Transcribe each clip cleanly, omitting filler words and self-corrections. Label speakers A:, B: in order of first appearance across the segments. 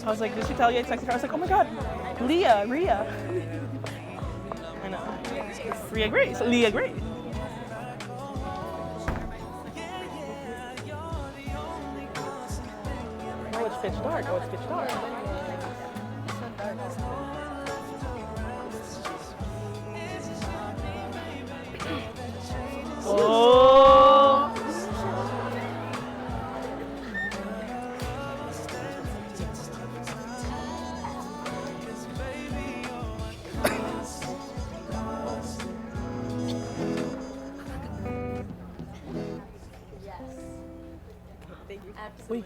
A: I was like, did she tell you I texted her? I was like, oh my god, Rhea. I know. Rhea Grace. Leah Grace. Oh, it's pitch dark. Oh, it's pitch dark. Oh. Wait,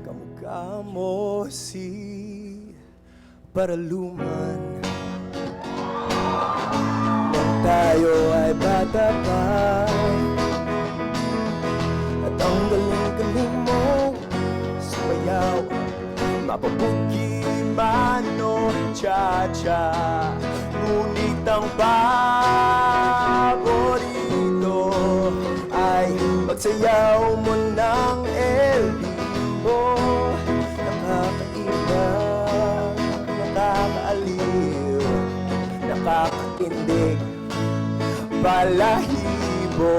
B: Kamukha mo si Paraluman nang tayo ay bata pa, at ang galing-galing mo sumayaw, mapabuki man o cha-cha. Ngunit ang paborito ay pagsayaw mo ng El Bimbo. Nakakaiba, nakakaaliw, nakakatindig, balahibo.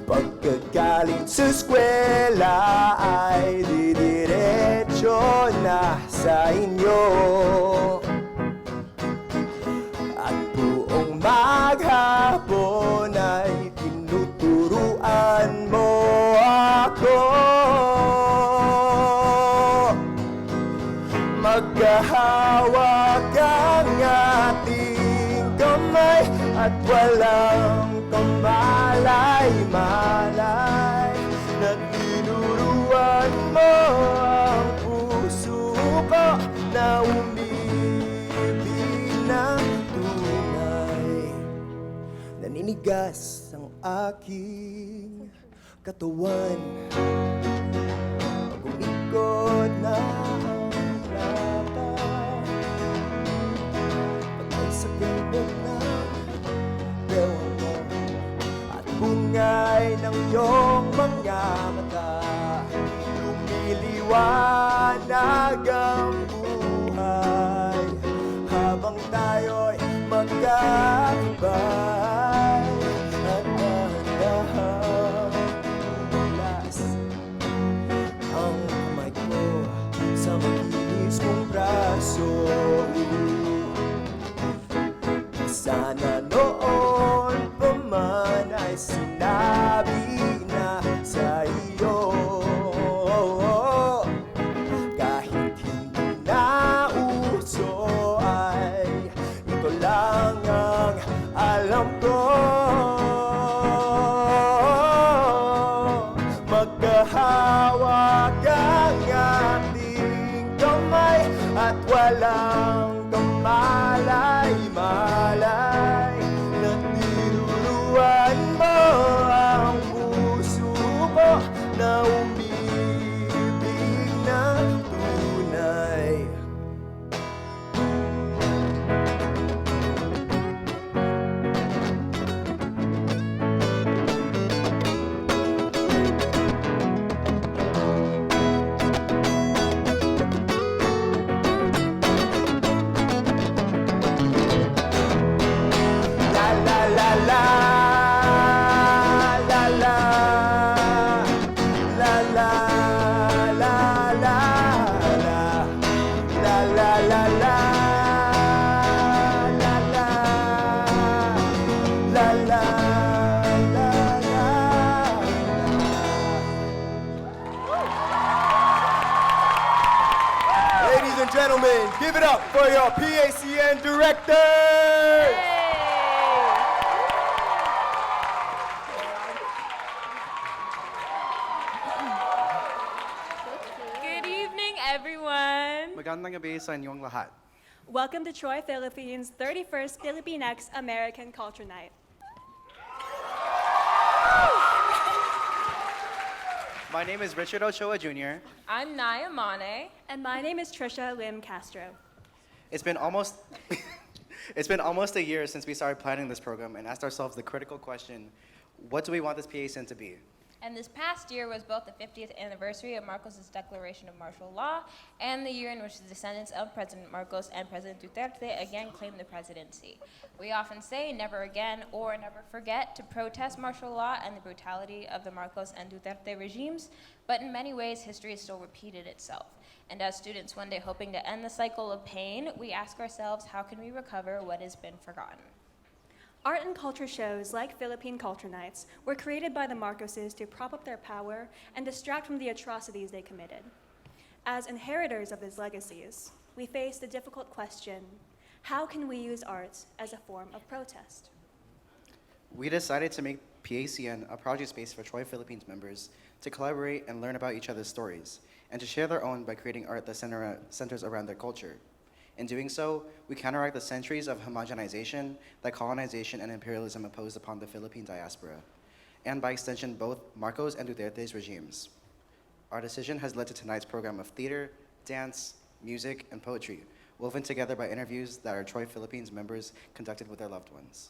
B: Pagkagaling sa eskwela ay didiretso na sa inyo, at buong maghapon ay tinuturuan mo ako. Magkahawak ang ating kamay at walang kamalay-malay, na tinuruan mo ang puso ko na umibig ng tunay. Naninigas ang aking katawan pag umikot na sa ganda ng dewa mo at bungay ng iyong mga mata, lumiliwanag ang buhay habang tayo'y magkakabay. At dahan-dahang ulas ang kamay ko sa makinis mong braso. Sana noon pa man ay sinabi na sa iyo, kahit hindi na uso ay ito lang ang alam ko. Magkahawak ang ating kamay at walang kamalay-malay, na tinuruan mo ang puso ko na umibig ng tunay. Ladies and gentlemen, give it up for your PACN director!
C: magandang gabi sa inyong lahat.
D: Welcome to Troy, Philippines' 31st Philippine-X American Culture Night.
C: My name is Richard Ochoa Jr.
E: I'm Naya Mane.
D: And my name is Trisha Lim Castro.
C: It's been almost it's been almost a year since we started planning this program and asked ourselves the critical question, what do we want this PACN to be?
E: And this past year was both the 50th anniversary of Marcos' declaration of martial law and the year in which the descendants of President Marcos and President Duterte again claimed the presidency. We often say never again or never forget to protest martial law and the brutality of the Marcos and Duterte regimes, but in many ways history has still repeated itself. And as students one day hoping to end the cycle of pain, we ask ourselves, how can we recover what has been forgotten?
D: Art and culture shows like Philippine Culture Nights were created by the Marcoses to prop up their power and distract from the atrocities they committed. As inheritors of these legacies, we face the difficult question, how can we use art as a form of protest?
C: We decided to make PACN a project space for Troy Philippines members to collaborate and learn about each other's stories, and to share their own by creating art that centers around their culture. In doing so, we counteract the centuries of homogenization that colonization and imperialism imposed upon the Philippine diaspora, and by extension, both Marcos and Duterte's regimes. Our decision has led to tonight's program of theater, dance, music, and poetry, woven together by interviews that our Troy Philippines members conducted with their loved ones.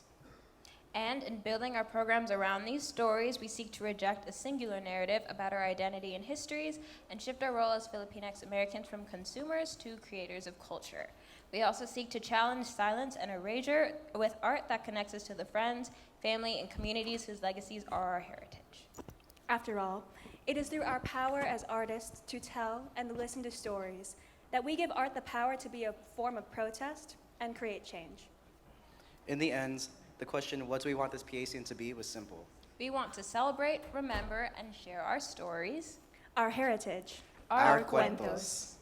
E: And in building our programs around these stories, we seek to reject a singular narrative about our identity and histories and shift our role as Filipinx Americans from consumers to creators of culture. We also seek to challenge silence and erasure with art that connects us to the friends, family, and communities whose legacies are our heritage.
D: After all, it is through our power as artists to tell and listen to stories that we give art the power to be a form of protest and create change.
C: In the end, the question, what do we want this PACN to be, was simple.
E: We want to celebrate, remember, and share our stories,
D: Our heritage,
C: Our Kuwentos.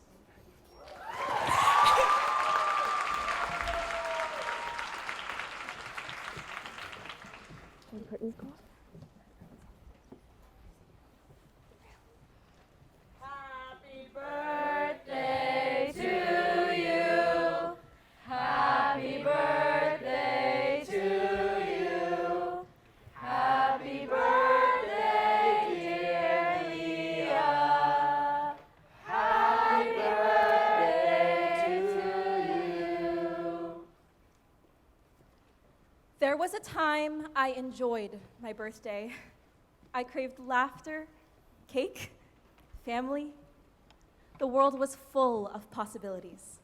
A: Happy birthday.
D: There was a time I enjoyed my birthday. I craved laughter, cake, family. The world was full of possibilities.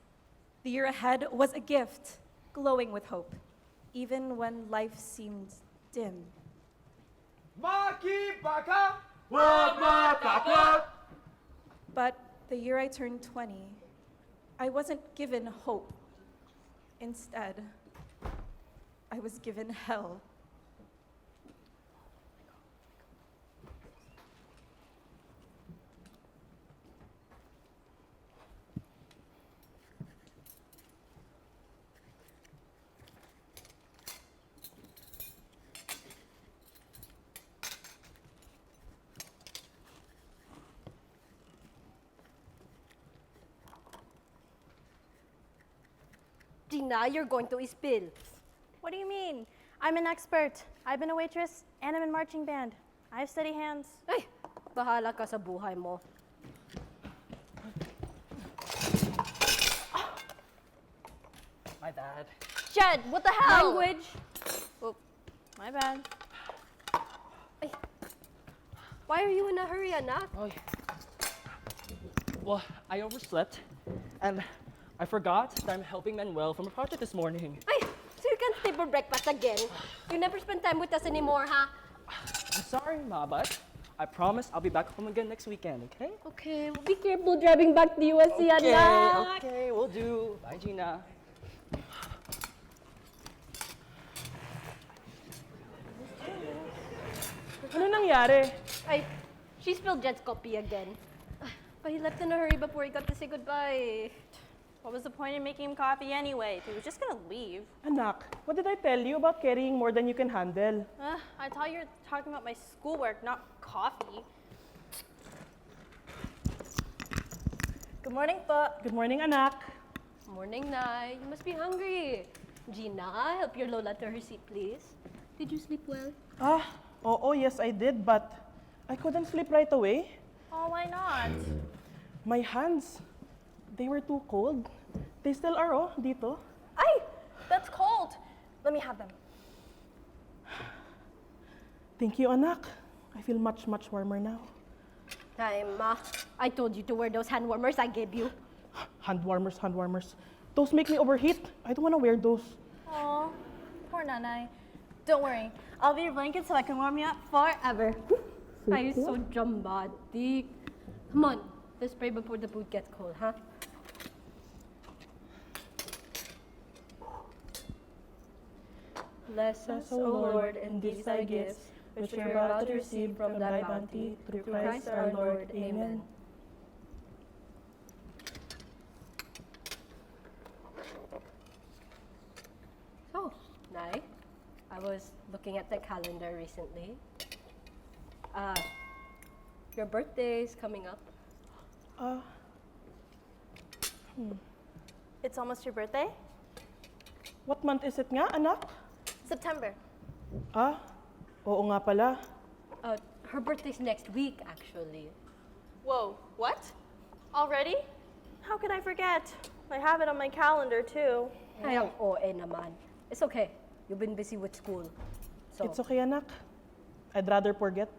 D: The year ahead was a gift, glowing with hope, even when life seemed dim.
B: Makibaka! Wag matakot!
D: But the year I turned 20, I wasn't given hope. Instead, I was given hell.
F: Gina, you're going to spill.
G: What do you mean? I'm an expert. I've been a waitress and I'm in marching band. I have steady hands.
F: Ay, bahala ka sa buhay mo.
A: My bad.
F: Jed, what the hell?
G: Language. Oh, my bad.
F: Ay. Why are you in a hurry, anak?
A: Oh, yeah. Well, I overslept, and I forgot that I'm helping Manuel from a project this morning.
F: Ay, so you can stay for breakfast again? You never spend time with us anymore, huh?
A: I'm sorry, Ma, but I promise I'll be back home again next weekend, okay?
F: Okay, well, be careful driving back to USC, anak.
A: Okay, we'll do. Bye, Gina. Ano nangyari?
F: Ay, she spilled Jed's coffee again. But he left in a hurry before he got to say goodbye.
G: What was the point in making him coffee anyway? He was just gonna leave.
A: Anak, what did I tell you about carrying more than you can handle?
G: I thought you were talking about my schoolwork, not coffee. Good morning po.
H: Good morning, anak.
F: Morning, Nay. You must be hungry. Gina, help your Lola to her seat, please. Did you sleep well?
H: Yes, I did, but I couldn't sleep right away.
G: Oh, why not?
H: My hands, they were too cold. They still are, dito.
G: Ay, that's cold. Let me have them.
H: Thank you, anak. I feel much, much warmer now.
F: Ay, Ma. I told you to wear those hand warmers I gave you.
H: Hand warmers, hand warmers. Those make me overheat. I don't want to wear those.
G: Oh, poor Nanay. Don't worry. I'll be your blanket so I can warm you up forever.
F: Ay, so dramatic. Come on, let's pray before the food gets cold, huh? Bless us, O Lord, and these thy gifts, which we are about to receive from thy bounty, through Christ our Lord. Amen. So, Nay, I was looking at the calendar recently. Your birthday is coming up.
G: It's almost your birthday?
H: What month is it nga, anak?
G: September.
H: Oo nga pala.
F: Her birthday's next week, actually.
G: Whoa, what? Already? How could I forget? I have it on my calendar too.
F: Ay, ang OA naman. It's okay. You've been busy with school. So,
H: It's okay, anak. I'd rather forget.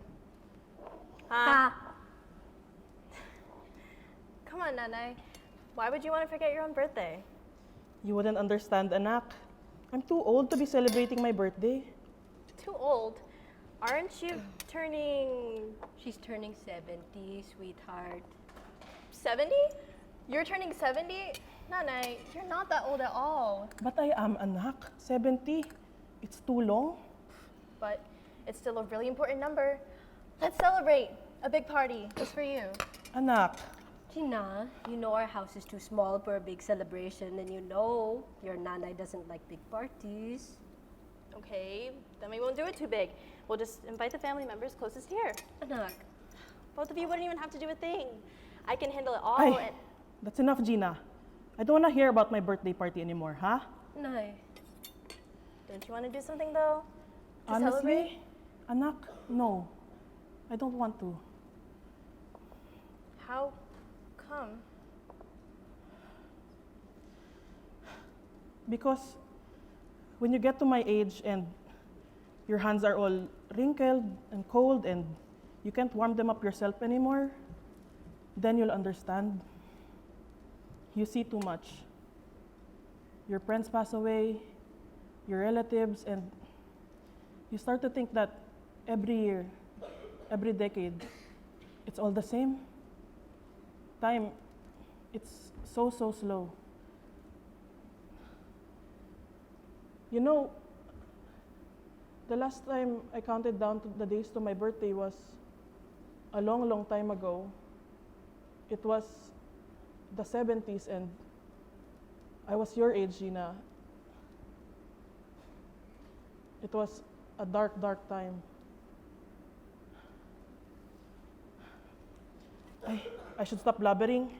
G: Come on, Nanay. Why would you want to forget your own birthday?
H: You wouldn't understand, anak. I'm too old to be celebrating my birthday.
G: Too old. Aren't you turning
F: she's turning 70, sweetheart.
G: 70? You're turning 70? Nanay, you're not that old at all.
H: But I am, anak. 70. It's too long.
G: But it's still a really important number. Let's celebrate. A big party just for you.
H: Anak,
F: Gina, you know our house is too small for a big celebration, and you know your nanay doesn't like big parties.
G: Okay, then we won't do it too big. We'll just invite the family members closest here.
F: Anak,
G: Both of you wouldn't even have to do a thing. I can handle it all.
H: ay, that's enough, Gina. I don't want to hear about my birthday party anymore, huh?
F: Nay.
G: Don't you want to do something though? To
H: Honestly, anak, no. I don't want to.
G: How come?
H: Because when you get to my age and your hands are all wrinkled and cold and you can't warm them up yourself anymore, then you'll understand. You see too much. Your friends pass away, your relatives, and you start to think that every year, every decade, it's all the same. Time, it's so slow. You know, the last time I counted down to the days to my birthday was a long time ago. It was the 70s and I was your age, Gina. It was a dark time. I should stop blabbering.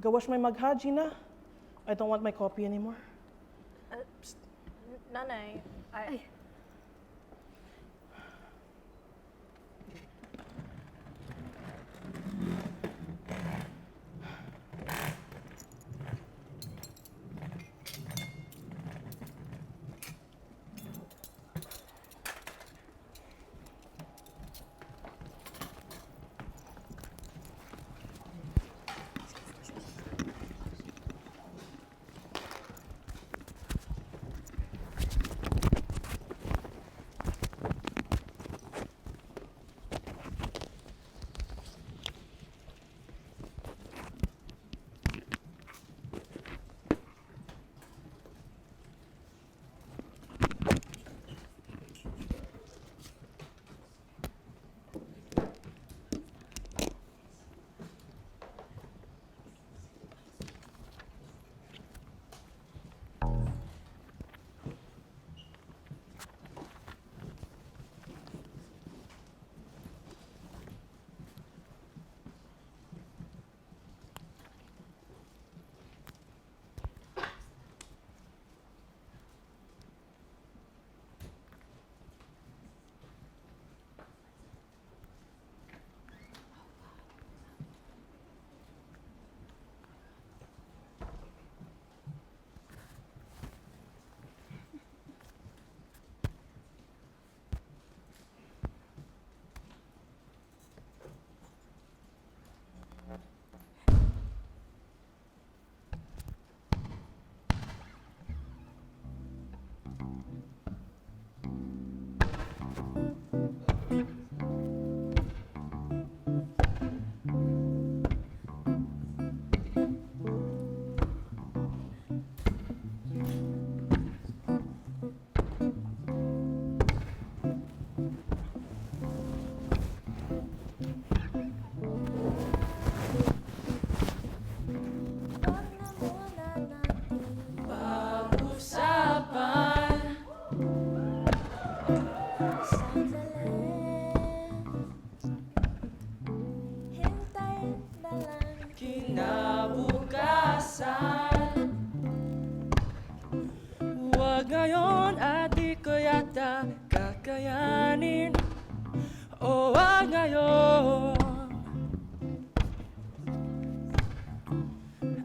H: Go wash my mug, ha, Gina? I don't want my coffee anymore.
G: Nanay,
A: kayanin o ang ngayon.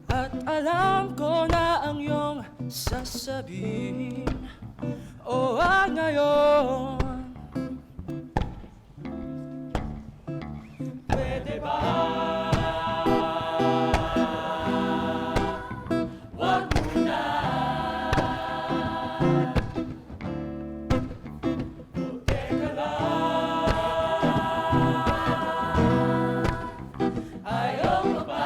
A: At alam ko na ang iyong sasabihin o ang ngayon. Pwede ba? Wag muna. O teka lang. Ayaw ka ba?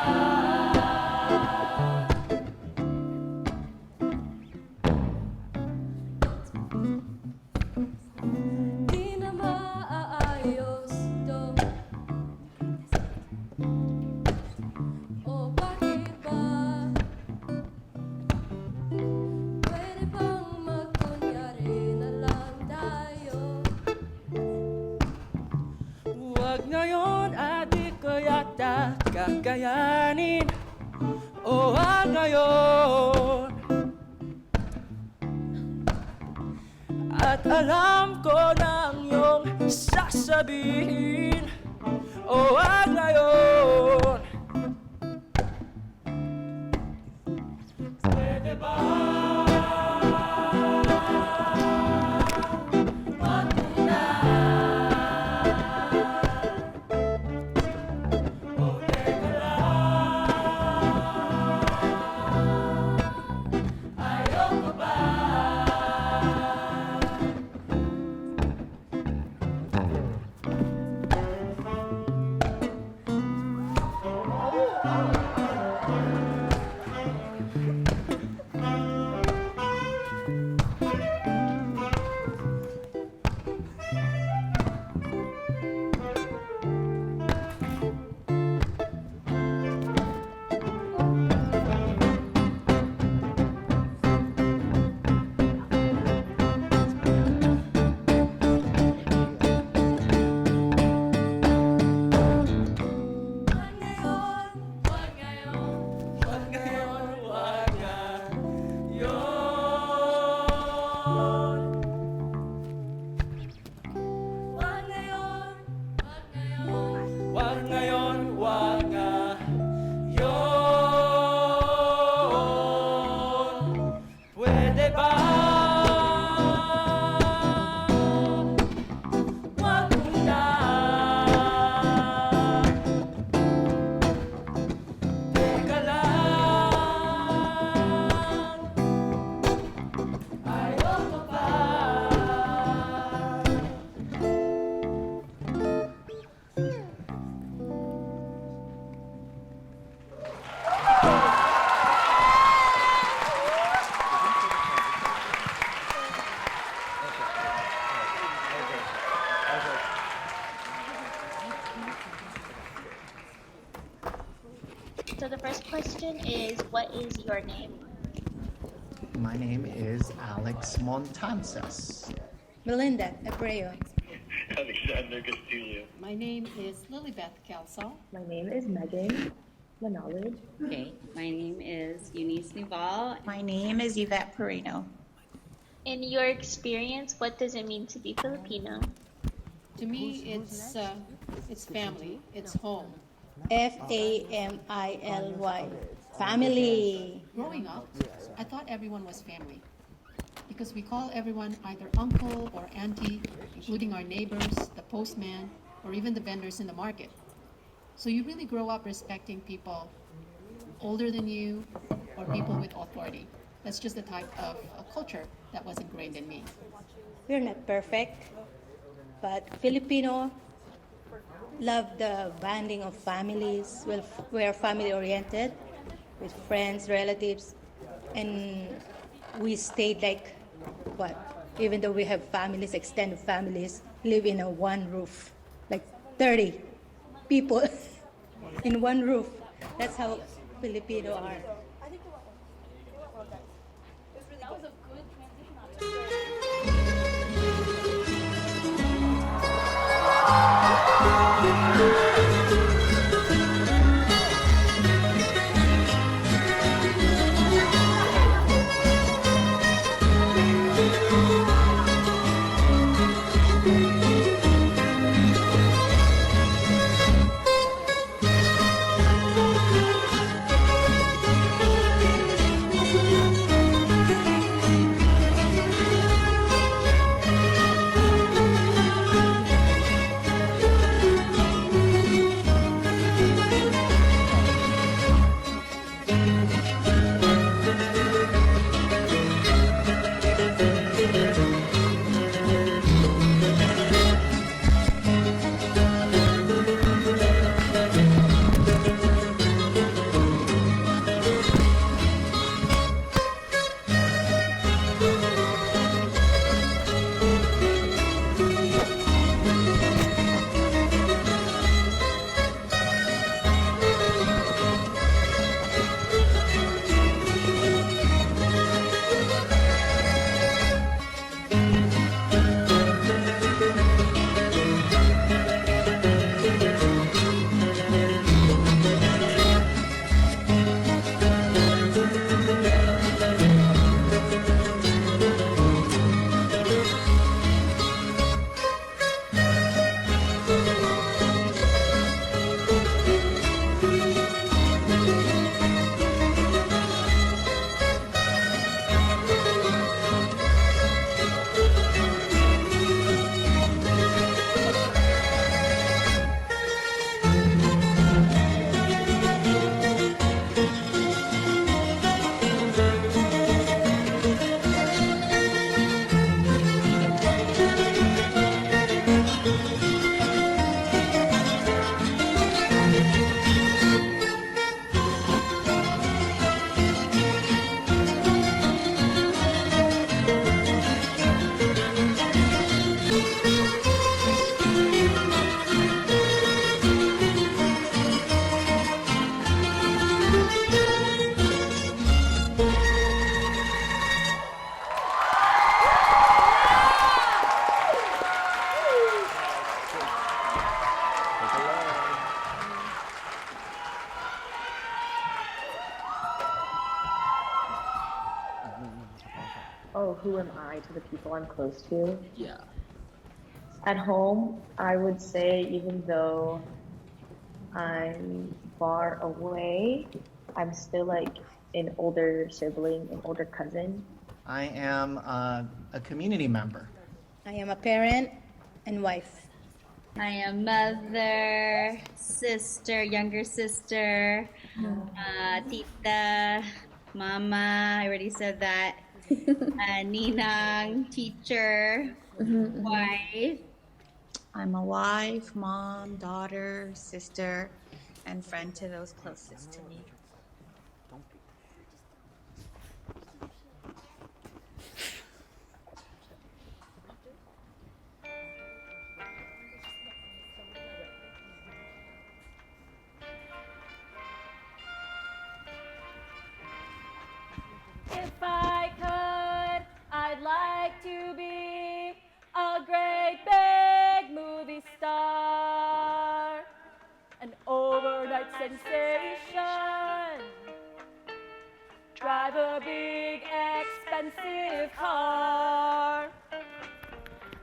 F: Di na maaayos to. O bakit ba? Pwede bang magkunyari na lang tayo?
A: Huwag ngayon at di ko yata kakayanin o ang ngayon. At alam ko na ang iyong sasabihin o ang ngayon. Pwede ba? Wag muna. O teka lang. Ayaw ka ba? Wag ngayon, wag ngayon. Pwede ba? Wag muna. Teka lang. Ayaw ka pa.
I: So the first question is, what is your name?
J: My name is Alex Montanzas.
K: Melinda Abreu.
L: Alexander Castillo.
K: My name is Lilybeth Kelso.
M: My name is Megan Manolid.
N: Okay, my name is Eunice Nuval.
M: My name is Yvette Perino.
I: In your experience, what does it mean to be Filipino?
K: To me, it's family, it's home.
M: Family. Family.
K: Growing up, I thought everyone was family because we call everyone either uncle or auntie, including our neighbors, the postman, or even the vendors in the market. So you really grow up respecting people older than you or people with authority. That's just the type of culture that was ingrained in me.
M: We're not perfect, but Filipino love the bonding of families. We're family oriented with friends, relatives, and we stayed like what? Even though we have families, extended families, live in a one roof, like 30 people in one roof. That's how Filipino are.
O: who am I to the people I'm close to.
A: Yeah.
O: At home, I would say even though I'm far away, I'm still like an older sibling, an older cousin.
J: I am a community member.
M: I am a parent and wife.
N: I am mother, sister, younger sister, tita, mama, I already said that, ninang, teacher, wife.
P: I'm a wife, mom, daughter, sister, and friend to those closest to me.
D: If I could, I'd like to be a great big movie star, an overnight sensation, drive a big expensive car.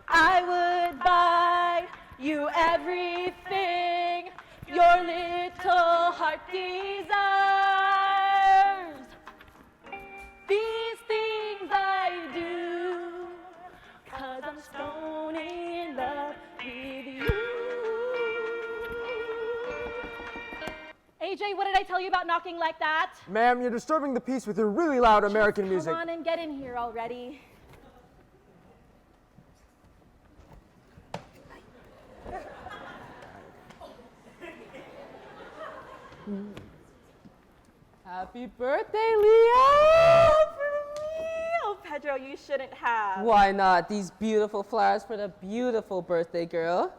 D: I would buy you everything your little heart desires. These things I do, 'cause I'm stone in love with you. AJ, what did I tell you about knocking like that?
B: Ma'am, you're disturbing the peace with your really loud American music.
D: Come on and get in here already.
A: Happy birthday, Leah!
D: Oh, Pedro, you shouldn't have.
A: Why not? These beautiful flowers for the beautiful birthday girl.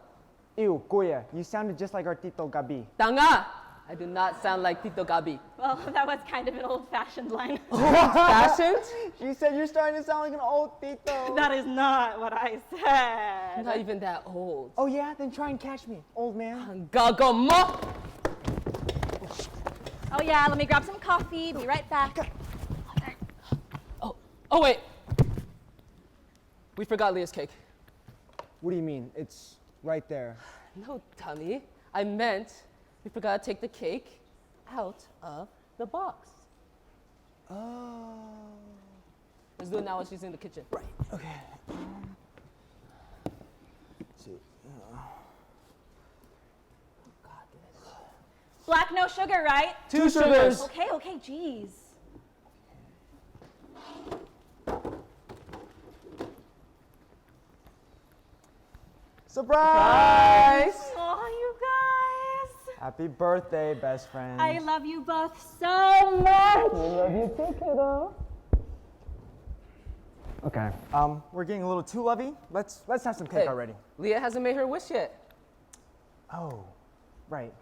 B: Ew, Kuya, you sounded just like our Tito Gabi.
A: Tanga! I do not sound like Tito Gabi.
D: Well, that was kind of an old-fashioned line.
A: Old-fashioned?
B: She said you're starting to sound like an old Tito.
D: That is not what I said.
A: Not even that old.
B: Oh yeah? Then try and catch me, old man.
A: Gago mo!
D: Oh yeah, let me grab some coffee. Be right back.
A: Oh wait! We forgot Leah's cake.
B: What do you mean? It's right there.
A: No, dummy. I meant we forgot to take the cake out of the box.
B: Oh.
A: Let's do it now while she's in the kitchen.
B: Right. Okay. Let's see.
D: Black, no sugar, right?
A: 2 sugars.
D: Okay, jeez.
B: Surprise!
D: Oh, you guys.
B: Happy birthday, best friend.
D: I love you both so much.
B: I love you too, kiddo. Okay. We're getting a little too lovey. Let's have some cake already.
A: Leah hasn't made her wish yet.
B: Oh, right.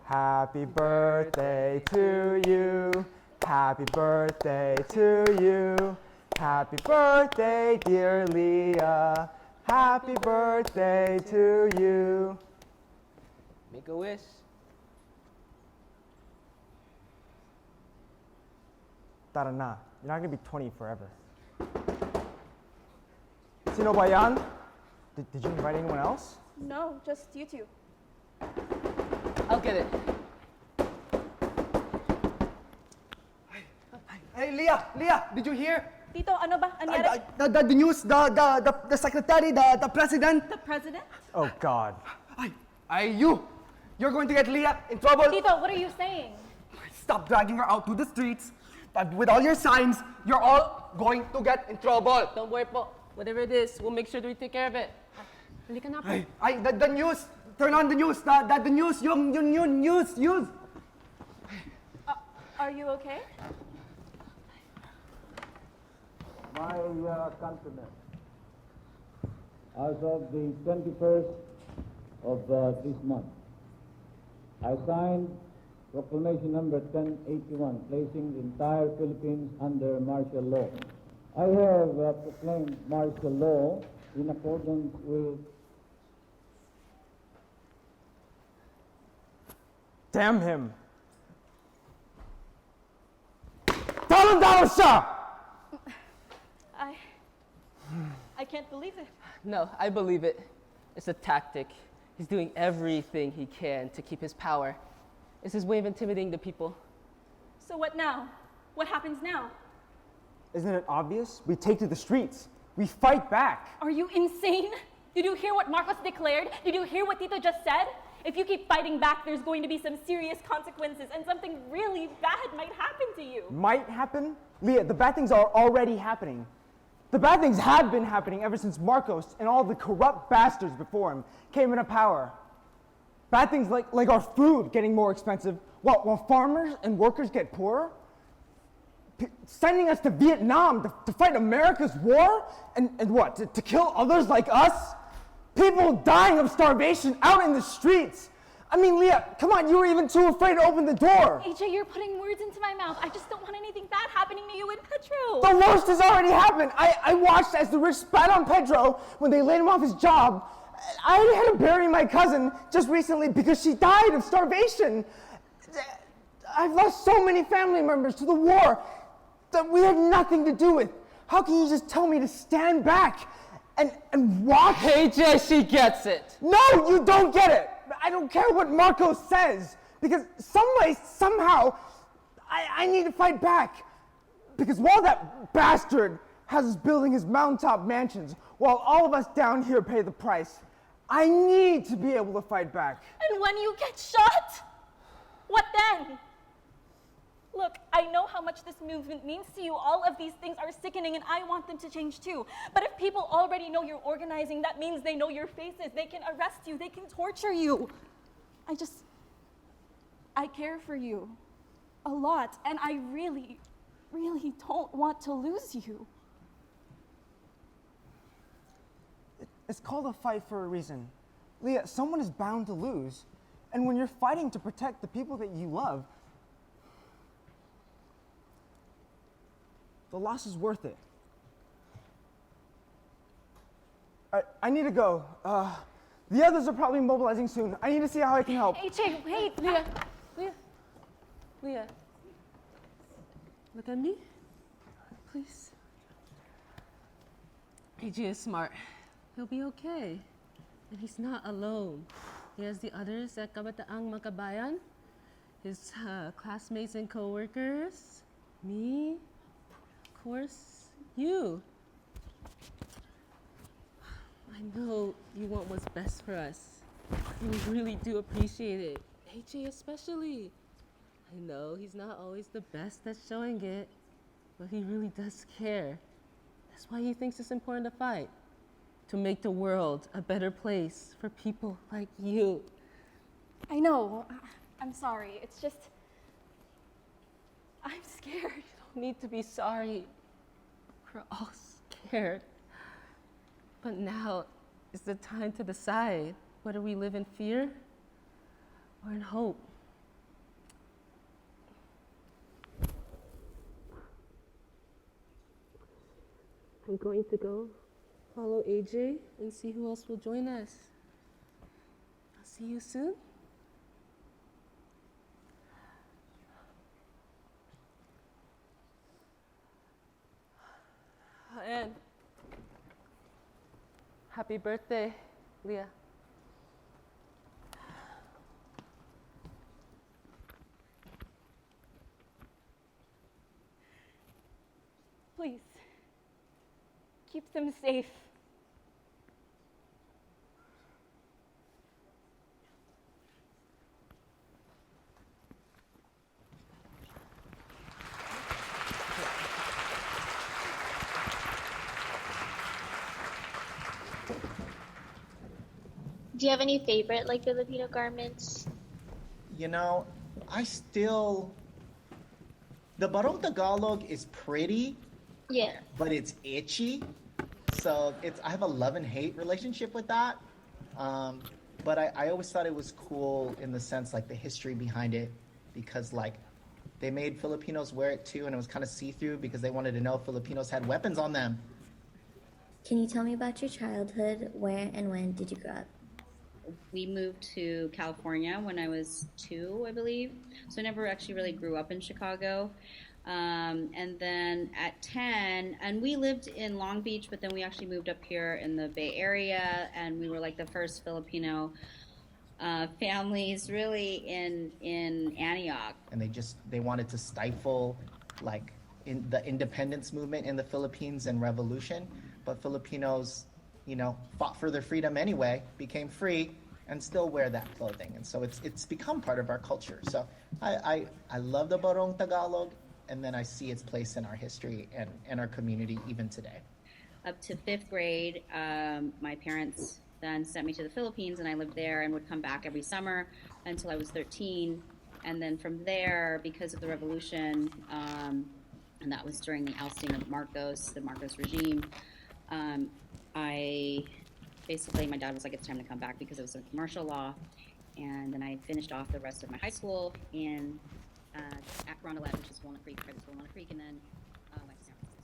B: Happy birthday to you. Happy birthday to you. Happy birthday, dear Leah. Happy birthday to you.
A: Make a wish.
B: Tara na. You're not gonna be 20 forever. Sino ba yan? Did you invite anyone else?
D: No, just you two.
A: I'll get it.
Q: Hey, Leah, did you hear?
D: Tito, ano ba? Anyari?
Q: The news, the secretary, the president.
D: The president?
B: Oh, God.
Q: You're going to get Leah in trouble.
D: Tito, what are you saying?
Q: Stop dragging her out to the streets. With all your signs, you're all going to get in trouble.
A: Don't worry po. Whatever it is, we'll make sure that we take care of it. Halika na po.
Q: The news. Turn on the news. The news. Yung news.
D: Are you okay?
R: My countrymen, as of the 21st of this month, I signed Proclamation number 1081, placing the entire Philippines under martial law. I have proclaimed martial law in accordance with...
B: Damn him.
Q: Dalang-dalang siya!
D: I can't believe it.
A: No, I believe it. It's a tactic. He's doing everything he can to keep his power. It's his way of intimidating the people.
D: So what now? What happens now?
Q: Isn't it obvious? We take to the streets. We fight back.
D: Are you insane? Did you hear what Marcos declared? Did you hear what Tito just said? If you keep fighting back, there's going to be some serious consequences and something really bad might happen to you.
Q: Might happen? Leah, the bad things are already happening. The bad things have been happening ever since Marcos and all the corrupt bastards before him came into power. Bad things like our food getting more expensive, while farmers and workers get poorer. Sending us to Vietnam to fight America's war? And what, to kill others like us? People dying of starvation out in the streets. I mean, Leah, come on, you were even too afraid to open the door.
D: AJ, you're putting words into my mouth. I just don't want anything bad happening to you and Pedro.
Q: The worst has already happened. I watched as the rich spat on Pedro when they laid him off his job. I already had to bury my cousin just recently because she died of starvation. I've lost so many family members to the war that we had nothing to do with. How can you just tell me to stand back and watch?
A: AJ, she gets it.
Q: No, you don't get it. I don't care what Marco says, because some way, somehow, I need to fight back. Because while that bastard has us building his mountaintop mansions, while all of us down here pay the price, I need to be able to fight back.
D: And when you get shot, what then? Look, I know how much this movement means to you. All of these things are sickening and I want them to change too. But if people already know you're organizing, that means they know your faces. They can arrest you. They can torture you. I care for you a lot. And I really, really don't want to lose you.
Q: It's called a fight for a reason. Leah, someone is bound to lose. And when you're fighting to protect the people that you love, the loss is worth it. I need to go. The others are probably mobilizing soon. I need to see how I can help.
D: AJ, wait.
S: Leah. Look at me, please. AJ is smart. He'll be okay. And he's not alone. He has the others at Kabataang Makabayan, his classmates and co-workers, me, of course, you. I know you want what's best for us. We really do appreciate it. AJ especially. I know he's not always the best at showing it, but he really does care. That's why he thinks it's important to fight. To make the world a better place for people like you.
D: I know. I'm sorry. It's just, I'm scared.
S: You don't need to be sorry. We're all scared. But now is the time to decide whether we live in fear or in hope. I'm going to go follow AJ and see who else will join us. I'll see you soon. And happy birthday, Leah.
D: Please, keep them safe.
I: Do you have any favorite Filipino garments?
J: You know, the Barong Tagalog is pretty,
I: Yeah.
J: but it's itchy. So I have a love and hate relationship with that. But I always thought it was cool in the sense the history behind it, because they made Filipinos wear it too, and it was kind of see-through because they wanted to know if Filipinos had weapons on them.
T: Can you tell me about your childhood? Where and when did you grow up?
N: We moved to California when I was 2, I believe. So I never actually really grew up in Chicago. And then at 10, and we lived in Long Beach, but then we actually moved up here in the Bay Area, and we were like the first Filipino families really in Antioch.
J: And they wanted to stifle like in the independence movement in the Philippines and revolution, but Filipinos, fought for their freedom anyway, became free, and still wear that clothing. And so it's become part of our culture. So I love the Barong Tagalog, and then I see its place in our history and our community even today.
N: Up to 5th grade, my parents then sent me to the Philippines, and I lived there and would come back every summer until I was 13. And then from there, because of the revolution, and that was during the ousting of the Marcos regime, my dad was like, it's time to come back because it was a commercial law. And then I finished off the rest of my high school at Rondelet, which is Walnut Creek, private school in Walnut Creek, and then went to San Francisco.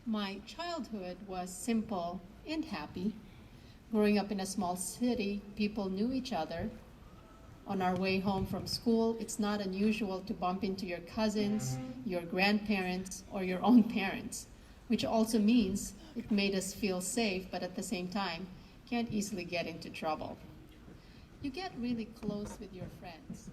K: My childhood was simple and happy. Growing up in a small city, people knew each other. On our way home from school, it's not unusual to bump into your cousins, your grandparents, or your own parents, which also means it made us feel safe, but at the same time, can't easily get into trouble. You get really close with your friends.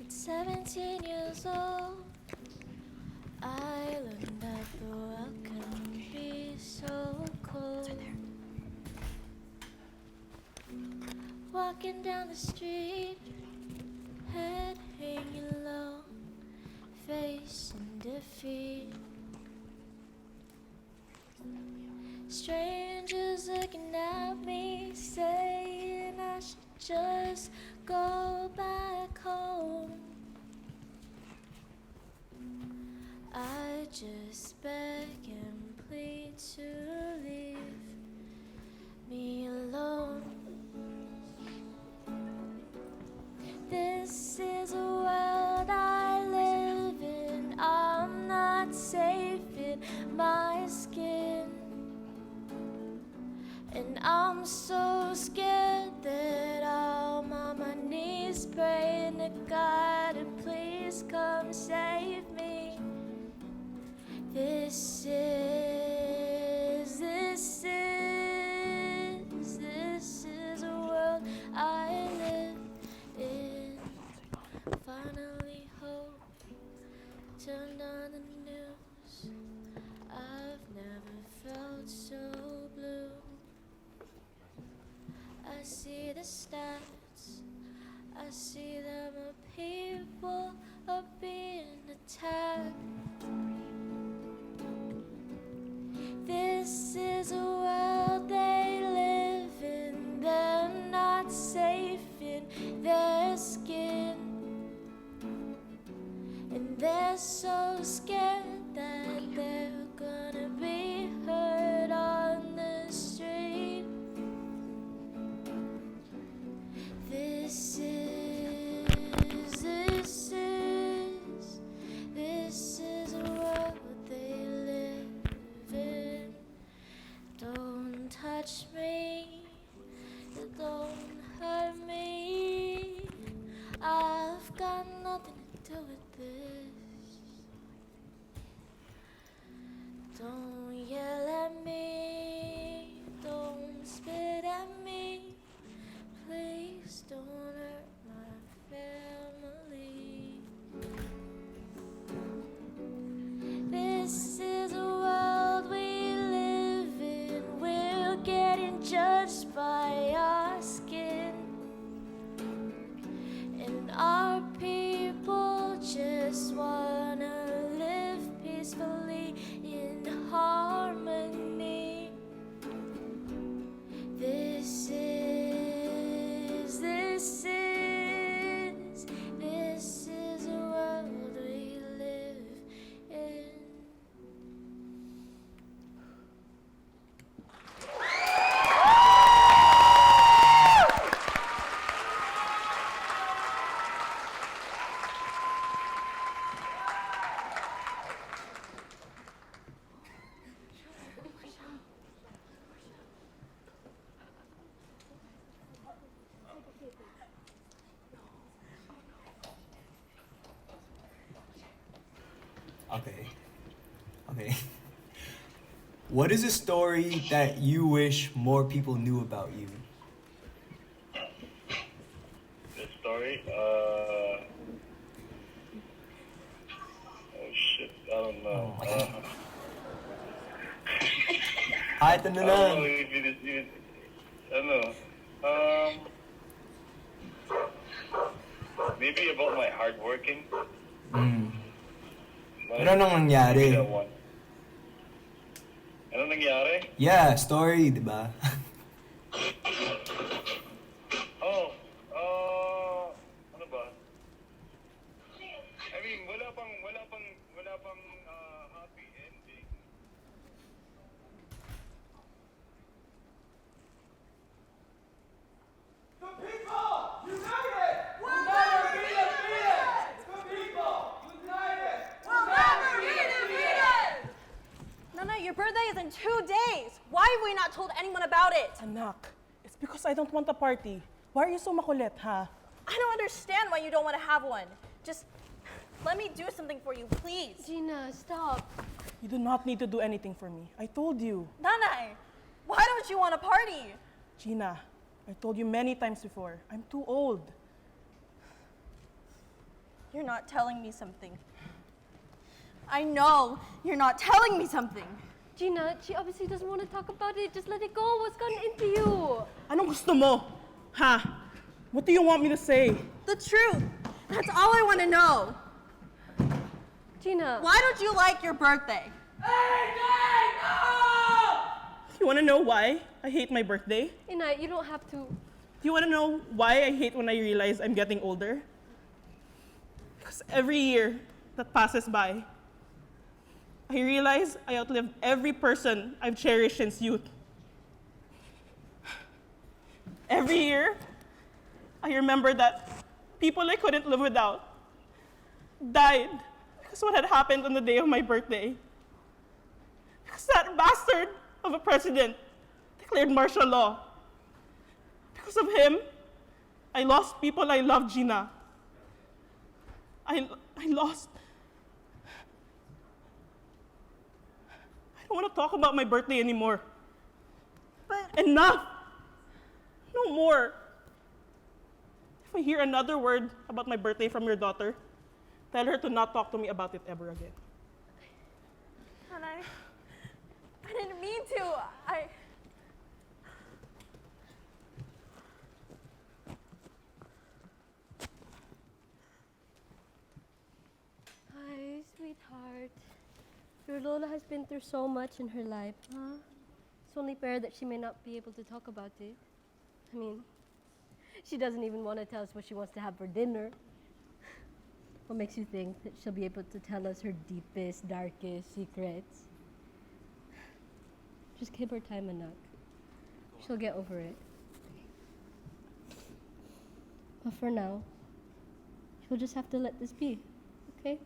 U: At 17 years old, I learned that the world can be so cold. Walking down the street, head hanging low, facing defeat. Strangers looking at me, saying I should just go back home. I just beg and plead to leave me alone. This is a world I live in. I'm not safe in my skin, and I'm so scared that I'm on my knees praying to God to please come save me. This is a world I live in. Finally hope turned on the news. I've never felt so blue. I see the stats, I see them, people are being attacked. This is a world they live in. They're not safe in their skin, and they're so scared that they're gonna be hurt on the street. This is a world they live in. Don't touch me, you don't hurt me. I've got nothing to do with this. Don't yell at me, don't spit at me. Please don't hurt my family. This is a world we live in. We're getting judged by our skin. And our people just wanna live peacefully in harmony. This is a world we live in.
B: Okay. What is a story that you wish more people knew about you?
L: This story? Oh shit, I don't know.
B: Hi,
L: I don't know if it is even. I don't know. Maybe about my hard working.
B: Ano nang nangyari?
L: Ano nangyari?
B: Yeah, story, di ba?
L: Ano ba? I mean, wala pang happy ending.
B: The people united will never be defeated. The people united will never be defeated.
G: Nana, your birthday is in 2 days. Why have we not told anyone about it?
H: Anak, it's because I don't want a party. Why are you so makulit, ha?
G: I don't understand why you don't want to have one. Just let me do something for you, please.
F: Gina, stop.
H: You do not need to do anything for me. I told you.
G: Nana, why don't you want a party?
H: Gina, I told you many times before. I'm too old.
G: You're not telling me something. I know you're not telling me something.
F: Gina, she obviously doesn't want to talk about it. Just let it go. What's gotten into you?
H: Anong gusto mo? Ha? What do you want me to say?
G: The truth. That's all I want to know.
F: Gina.
G: Why don't you like your birthday?
H: You want to know why I hate my birthday?
F: Inay, you don't have to.
H: Do you want to know why I hate when I realize I'm getting older? Because every year that passes by, I realize I outlived every person I've cherished since youth. Every year, I remember that people I couldn't live without died because what had happened on the day of my birthday. Because that bastard of a president declared martial law. Because of him, I lost people I loved, Gina. I lost. I don't want to talk about my birthday anymore.
G: But
H: enough! No more. If I hear another word about my birthday from your daughter, tell her to not talk to me about it ever again.
G: And I didn't mean to.
F: Hi, sweetheart. Your Lola has been through so much in her life, huh? It's only fair that she may not be able to talk about it. I mean, she doesn't even want to tell us what she wants to have for dinner. What makes you think that she'll be able to tell us her deepest, darkest secrets? Just give her time, Anak. She'll get over it. But for now, she'll just have to let this be, okay?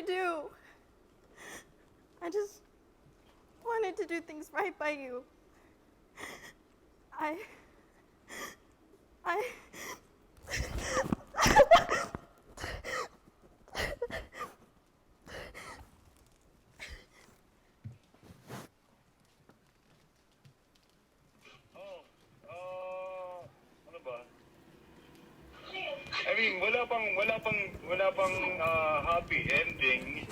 G: do? I just wanted to do things right by you. I
L: Ano ba? I mean, wala pang happy ending.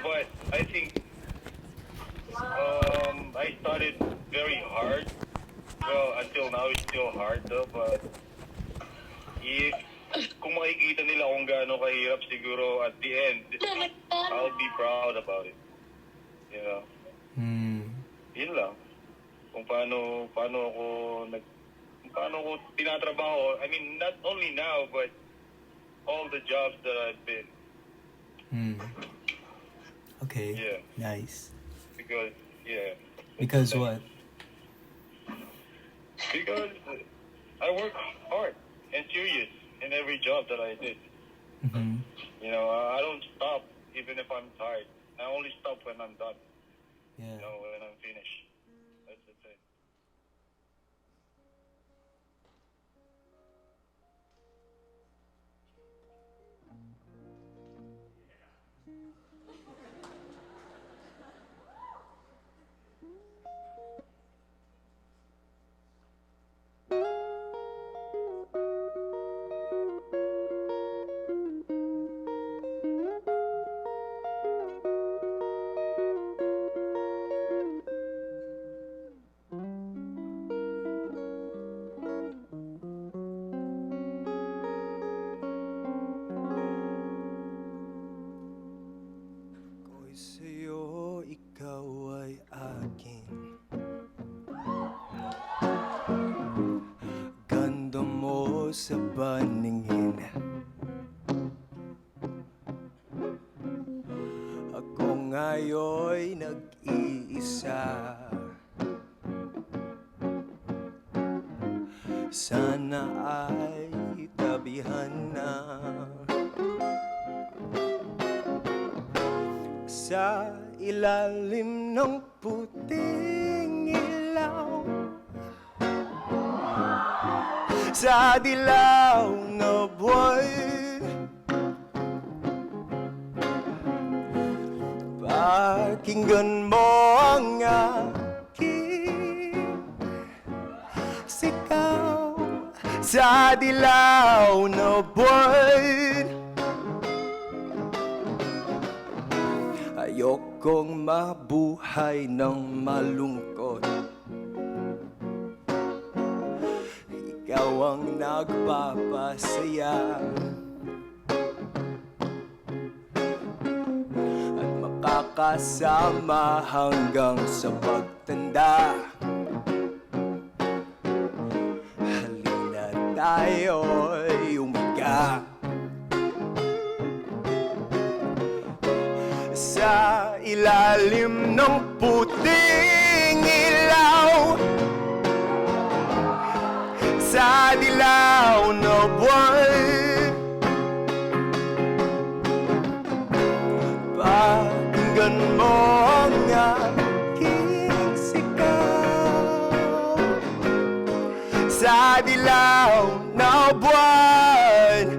L: But I think I started very hard. Well, until now it's still hard though, but kung makikita nila kung gaano kahirap siguro at the end, I'll be proud about it. You know? Yun lang. Kung paano ko tinatrabaho. I mean, not only now, but all the jobs that I've been.
E: Okay.
L: Yeah.
E: Nice.
L: Because
E: what?
L: Because I work hard and serious in every job that I did. You know, I don't stop even if I'm tired. I only stop when I'm done.
E: Yeah.
L: You know, when I'm finished. That's the thing.
V: Ako'y sa'yo, ikaw ay akin. Ganda mo sa paningin. Ako ngayon'y nag-iisa. Sana ay tabihan na sa ilalim ng puting ilaw, sa dilaw na buwan, pakinggan mo ang aking sigaw, sa dilaw na buwan. Ayokong mabuhay ng malungkot. Ikaw ang nagpapasaya at makakasama hanggang sa pagtanda. Halina tayo'y umiga sa ilalim ng puting ilaw, sa dilaw na buwan. Pakinggan mo ang aking sigaw, sa dilaw na buwan.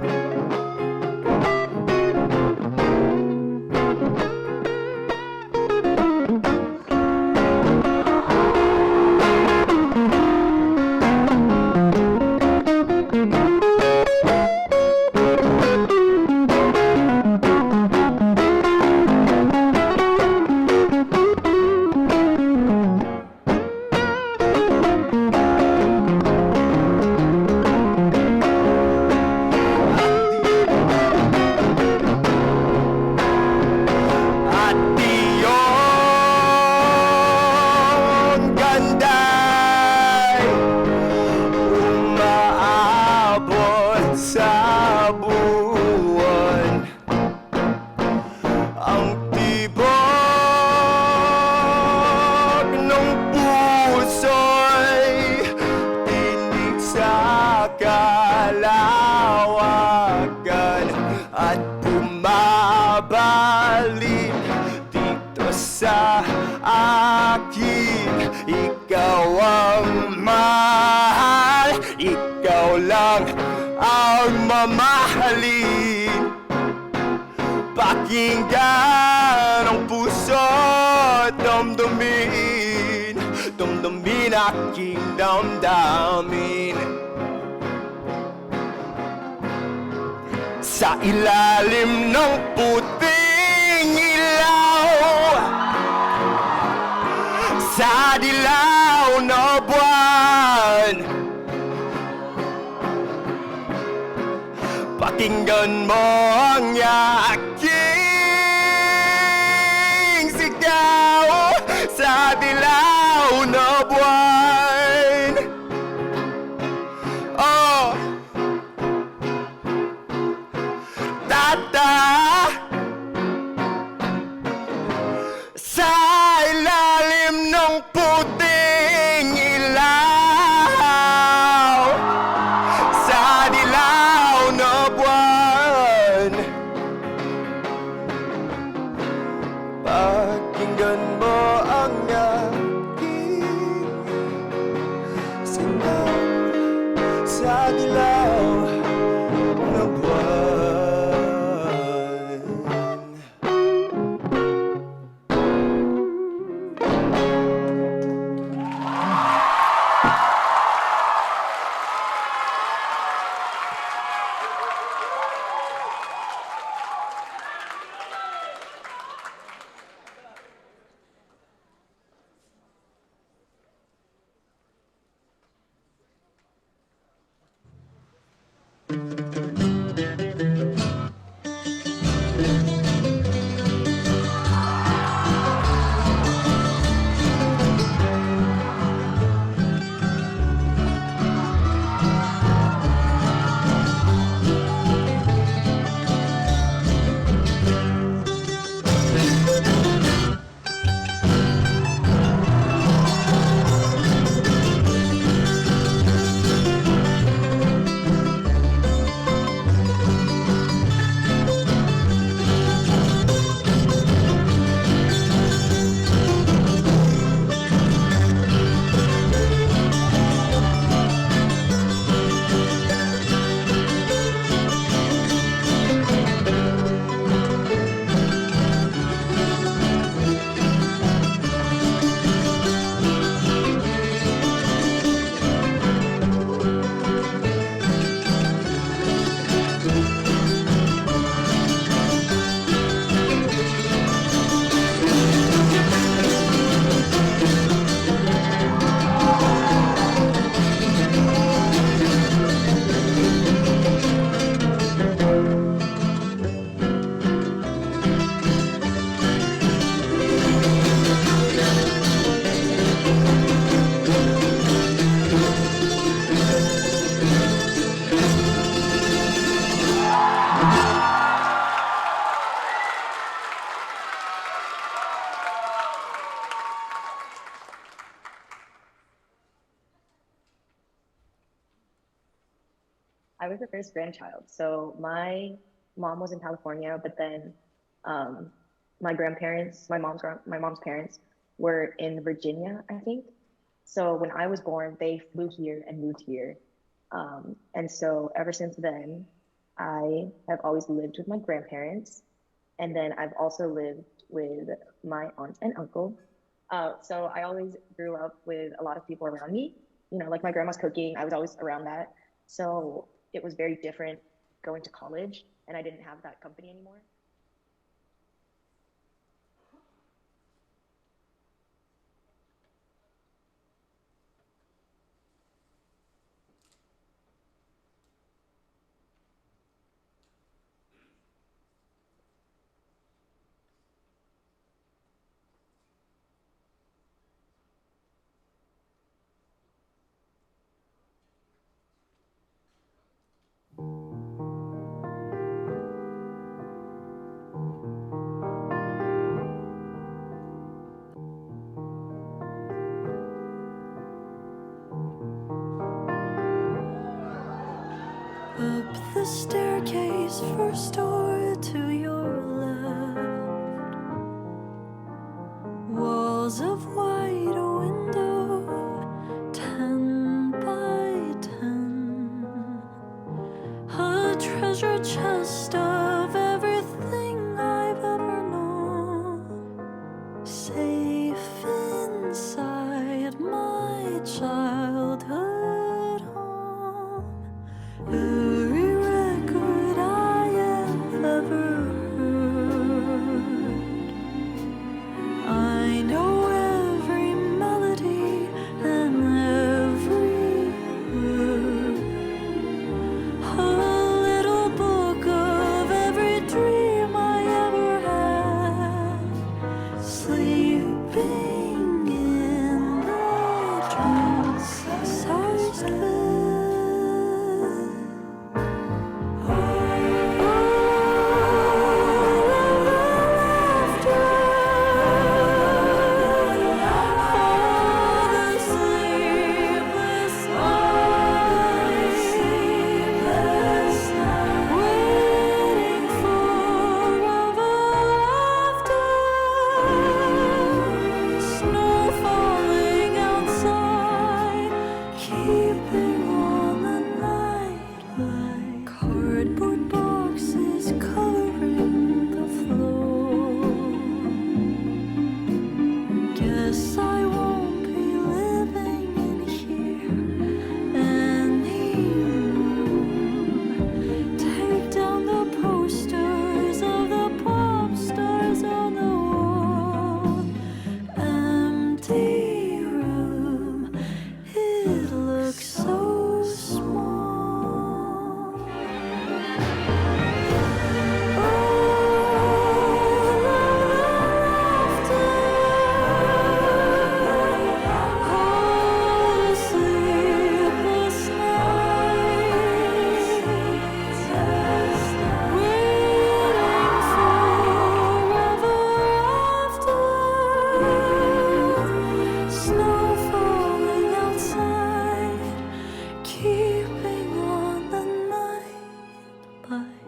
V: halip dito sa akin. Ikaw ang mahal, ikaw lang ang mamahalin. Pakinggan ang puso't damdamin, damdamin aking damdamin. Sa ilalim ng puting ilaw, sa dilaw na buwan, pakinggan mo ang aking sigaw. Sa dilaw na buwan, oh, tata, sa ilalim ng puting ilaw, sa dilaw na buwan, pakinggan mo ang aking sigaw. Sa dilaw na buwan.
O: I was the first grandchild. So my mom was in California, but then my grandparents, my mom's parents were in Virginia, I think. So when I was born, they flew here and moved here. And so ever since then, I have always lived with my grandparents. And then I've also lived with my aunt and uncle. So I always grew up with a lot of people around me. You know, like my grandma's cooking, I was always around that. So it was very different going to college, and I didn't have that company anymore.
C: Up the staircase, first door to your left.
U: walls of white, a window, 10 by 10. A treasure chest of everything I've ever known. Safe inside my childhood home. Every record I have ever heard. I know every melody and every word. A little book of every dream I ever had. Sleeping in the dream-sized bed. Snow falling outside, keeping on the nightlight. Cardboard boxes covering the floor. Guess I won't be living in here anymore. Take down the posters of the pop stars on the wall. Empty room, it looks so small. All the sleepless nights, waiting forever after. Snow falling outside, keeping on the night light.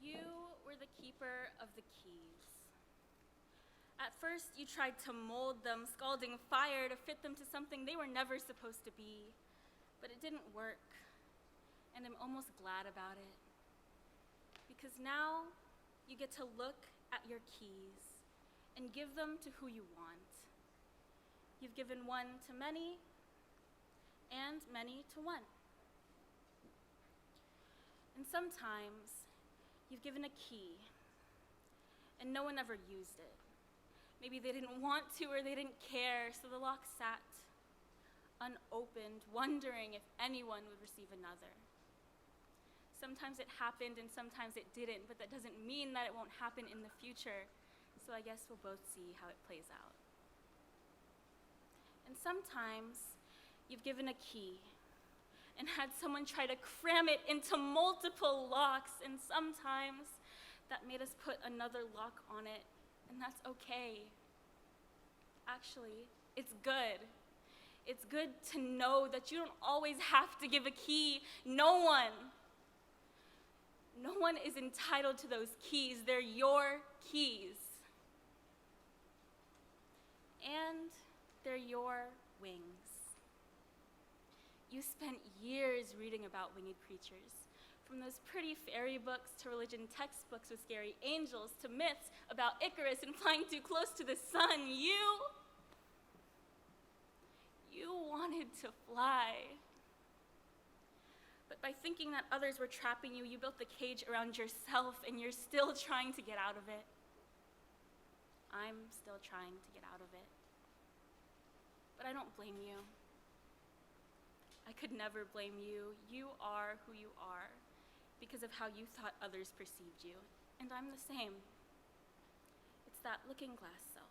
C: You were the keeper of the keys. At first, you tried to mold them, scalding fire to fit them to something they were never supposed to be. But it didn't work, and I'm almost glad about it. Because now, you get to look at your keys and give them to who you want. You've given one to many, and many to one. And sometimes, you've given a key, and no one ever used it. Maybe they didn't want to or they didn't care, so the lock sat unopened, wondering if anyone would receive another. Sometimes it happened and sometimes it didn't, but that doesn't mean that it won't happen in the future, so I guess we'll both see how it plays out. And sometimes you've given a key and had someone try to cram it into multiple locks, and sometimes that made us put another lock on it, and that's okay. Actually, it's good. It's good to know that you don't always have to give a key. No one is entitled to those keys. They're your keys. And they're your wings. You spent years reading about winged creatures, from those pretty fairy books to religion textbooks with scary angels to myths about Icarus and flying too close to the sun. You wanted to fly. But by thinking that others were trapping you, you built the cage around yourself, and you're still trying to get out of it. I'm still trying to get out of it. but I don't blame you. I could never blame you. You are who you are because of how you thought others perceived you, and I'm the same. It's that looking glass self.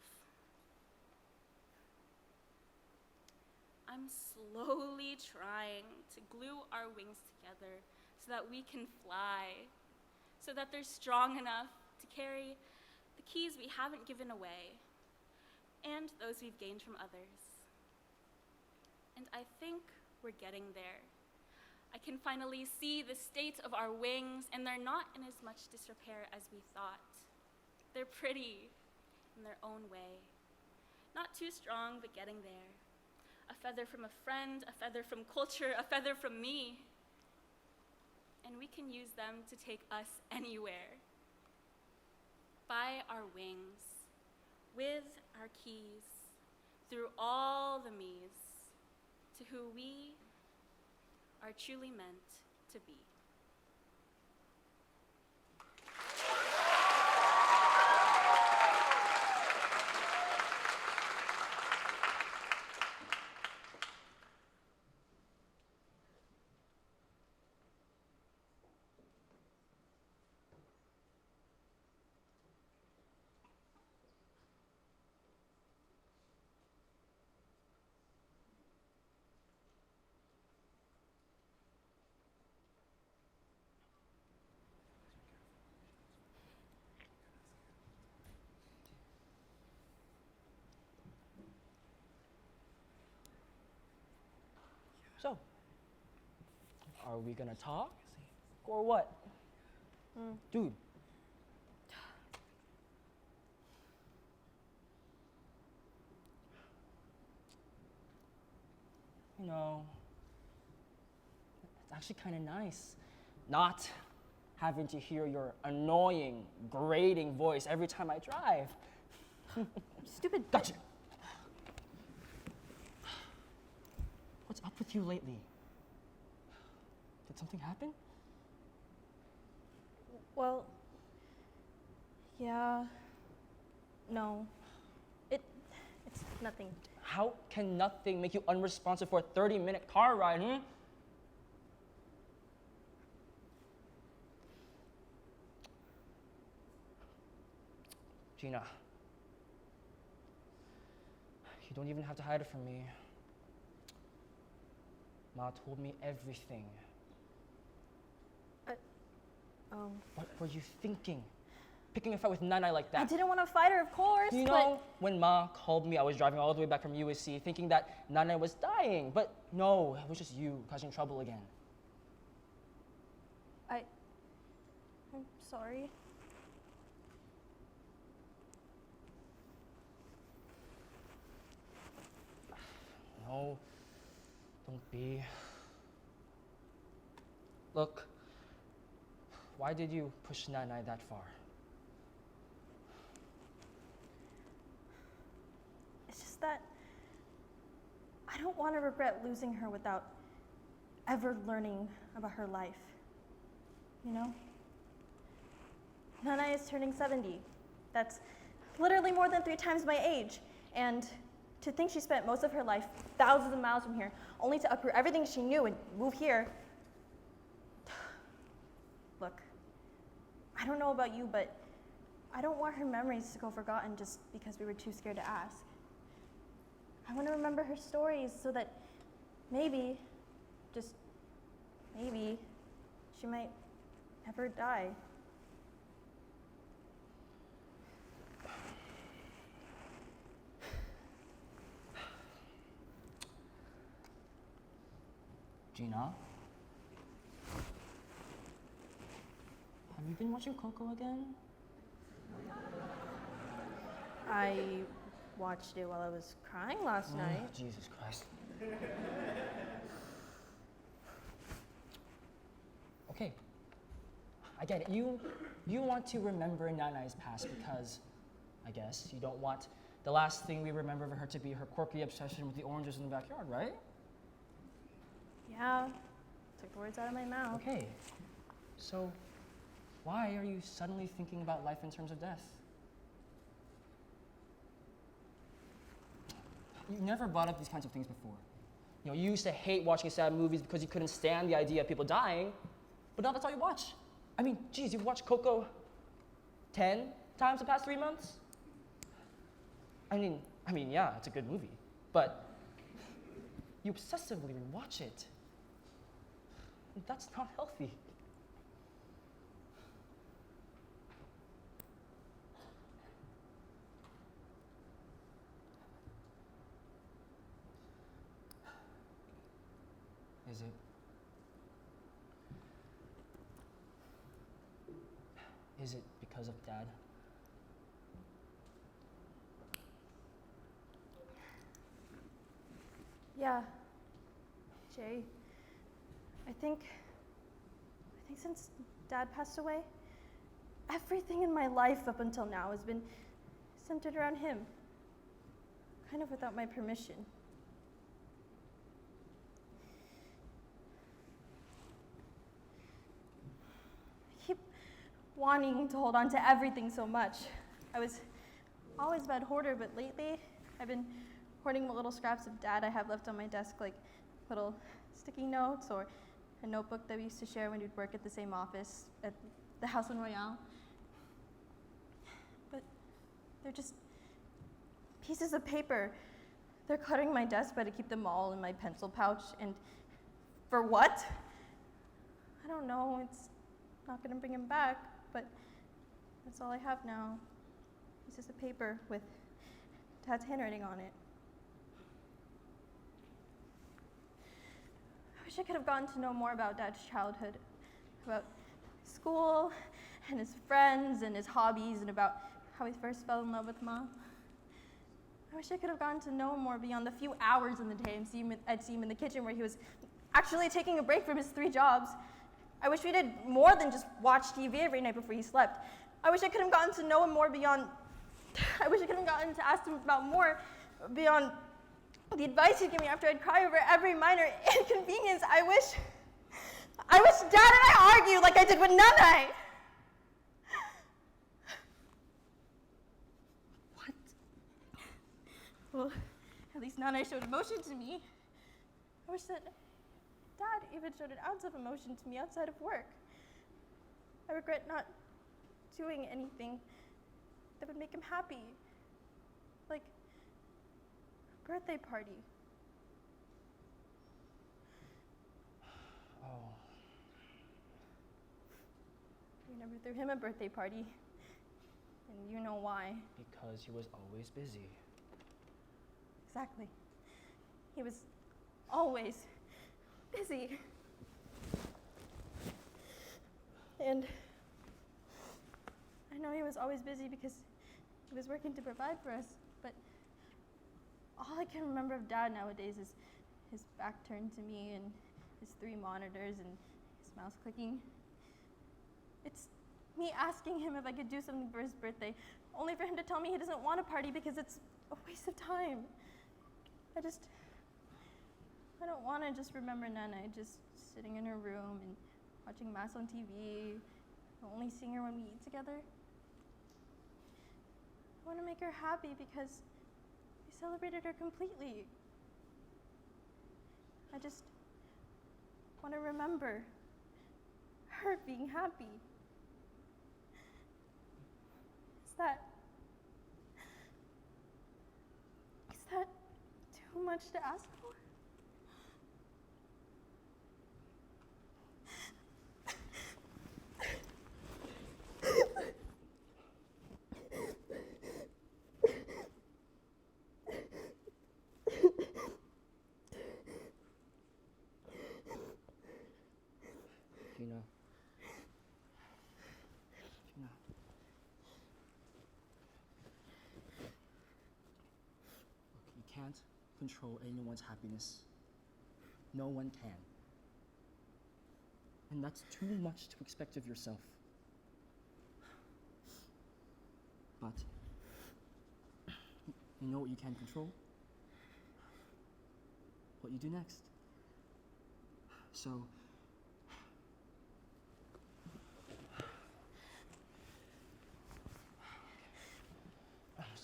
C: I'm slowly trying to glue our wings together so that we can fly, so that they're strong enough to carry the keys we haven't given away and those we've gained from others. And I think we're getting there. I can finally see the state of our wings, and they're not in as much disrepair as we thought. They're pretty in their own way. Not too strong, but getting there. A feather from a friend, a feather from culture, a feather from me. And we can use them to take us anywhere. By our wings, with our keys, through all the me's, to who we are truly meant to be.
A: So, are we gonna talk or what? Dude. You know, it's actually kind of nice not having to hear your annoying, grating voice every time I drive.
D: Stupid.
A: Gotcha. What's up with you lately? Did something happen?
D: Well, yeah, no, it's nothing.
A: How can nothing make you unresponsive for a 30-minute car ride, Gina, you don't even have to hide it from me. Ma told me everything.
D: Oh.
A: What were you thinking? Picking a fight with Nanai like that?
D: I didn't want to fight her, of course,
A: You know, when Ma called me, I was driving all the way back from USC thinking that Nanai was dying. But no, it was just you causing trouble again.
D: I'm sorry.
A: No, don't be. Look, why did you push Nanai that far?
D: It's just that I don't want to regret losing her without ever learning about her life. You know? Nanai is turning 70. That's literally more than 3 times my age. And to think she spent most of her life thousands of miles from here, only to uproot everything she knew and move here. Look, I don't know about you, but I don't want her memories to go forgotten just because we were too scared to ask. I want to remember her stories so that maybe, just maybe, she might never die.
A: Gina? Have you been watching Coco again?
D: I watched it while I was crying last night.
A: Jesus Christ. Okay, I get it. You want to remember Nanai's past because, I guess, you don't want the last thing we remember of her to be her quirky obsession with the oranges in the backyard, right?
D: Yeah, took the words out of my mouth.
A: Okay, so why are you suddenly thinking about life in terms of death? you never brought up these kinds of things before. You know, you used to hate watching sad movies because you couldn't stand the idea of people dying, but now that's all you watch. I mean, geez, you've watched Coco 10 times the past 3 months? I mean, yeah, it's a good movie, but you obsessively watch it. That's not healthy. Is it because of Dad?
G: Yeah, Jay. I think since Dad passed away, everything in my life up until now has been centered around him, kind of without my permission. I keep wanting to hold on to everything so much. I was always a bad hoarder, but lately I've been hoarding the little scraps of Dad I have left on my desk, like little sticky notes or a notebook that we used to share when we'd work at the same office at the House on Royale. But they're just pieces of paper. They're cluttering my desk, but I keep them all in my pencil pouch. And for what? I don't know. It's not going to bring him back, but that's all I have now. Pieces of paper with Dad's handwriting on it. I wish I could have gotten to know more about Dad's childhood, about school and his friends and his hobbies and about how he first fell in love with Mom. I wish I could have gotten to know him more beyond the few hours in the day I'd see him in the kitchen where he was actually taking a break from his 3 jobs. I wish we did more than just watch TV every night before he slept. I wish I could have gotten to know him more beyond, I wish I could have gotten to ask him about more beyond the advice he'd give me after I'd cry over every minor inconvenience. I wish Dad and I argued like I did with Nanai.
A: What?
G: Well, at least Nanai showed emotion to me. I wish that Dad even showed an ounce of emotion to me outside of work. I regret not doing anything that would make him happy. Like a birthday party.
A: Oh.
G: We never threw him a birthday party. And you know why.
A: Because he was always busy.
G: Exactly. He was always busy. And I know he was always busy because he was working to provide for us, but all I can remember of Dad nowadays is his back turned to me and his 3 monitors and his mouse clicking. It's me asking him if I could do something for his birthday, only for him to tell me he doesn't want a party because it's a waste of time. I don't want to just remember Nana just sitting in her room and watching Mass on TV, only seeing her when we eat together. I want to make her happy because we celebrated her completely. I just want to remember her being happy. Is that too much to ask for?
A: Gina. Look, you can't control anyone's happiness. No one can. And that's too much to expect of yourself. But you know what you can control? What you do next. So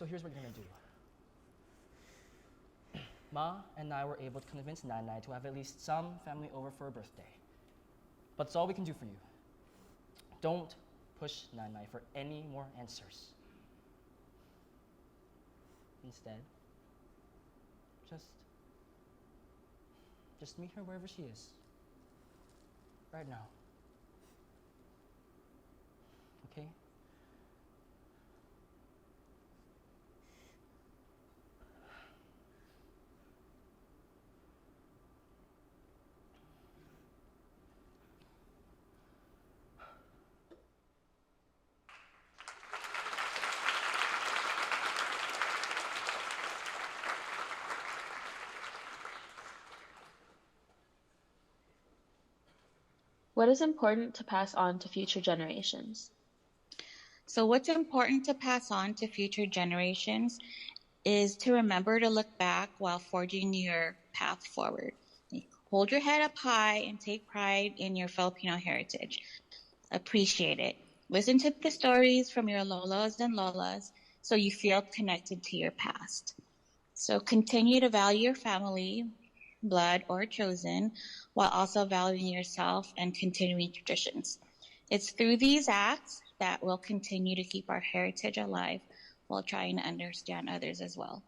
A: here's what you're gonna do. Ma and I were able to convince Nanay to have at least some family over for her birthday. But it's all we can do for you. Don't push Nanay for any more answers. Instead, just meet her wherever she is. Right now. Okay?
I: What is important to pass on to future generations?
P: So, what's important to pass on to future generations is to remember to look back while forging your path forward. Hold your head up high and take pride in your Filipino heritage. Appreciate it. Listen to the stories from your lolos and lolas so you feel connected to your past. So continue to value your family, blood, or chosen, while also valuing yourself and continuing traditions. It's through these acts that we'll continue to keep our heritage alive while trying to understand others as well.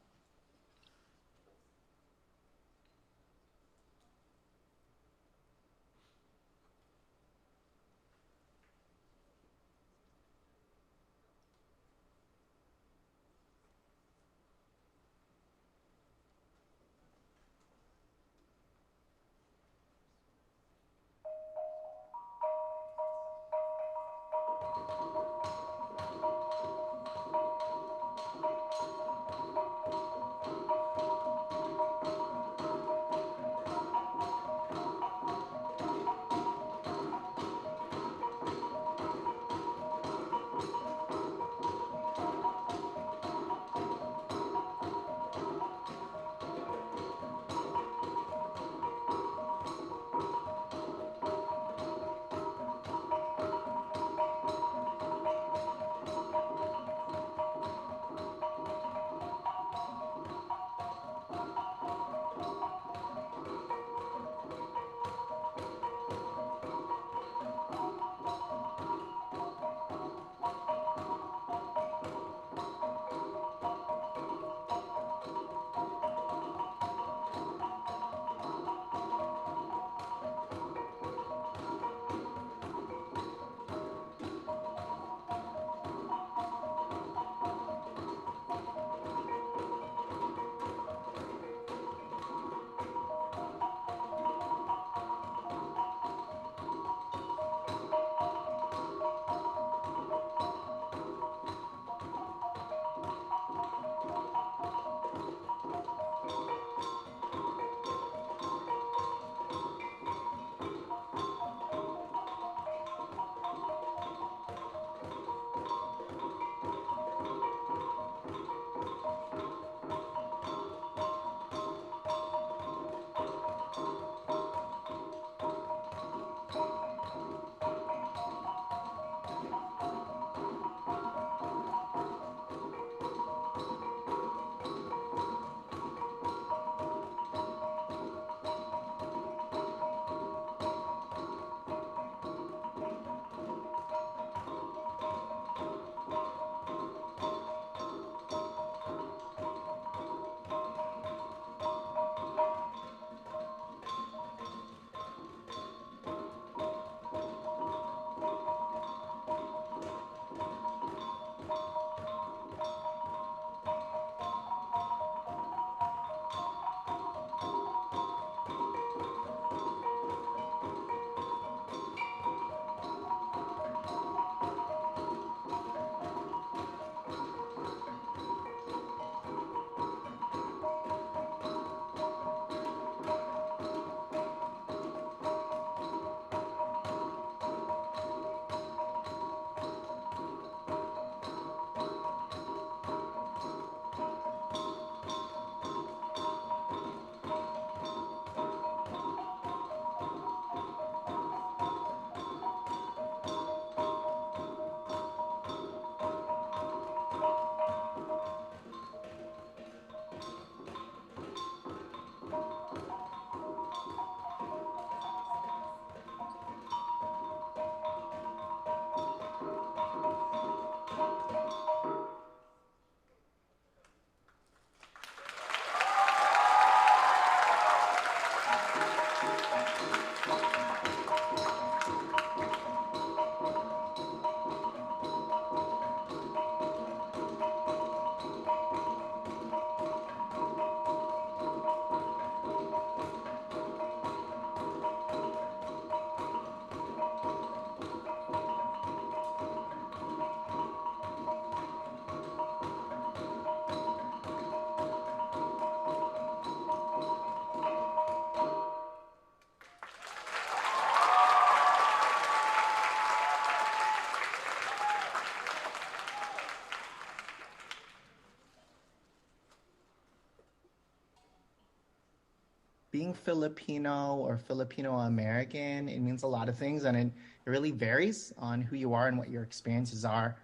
J: being Filipino or Filipino American, it means a lot of things, and it really varies on who you are and what your experiences are.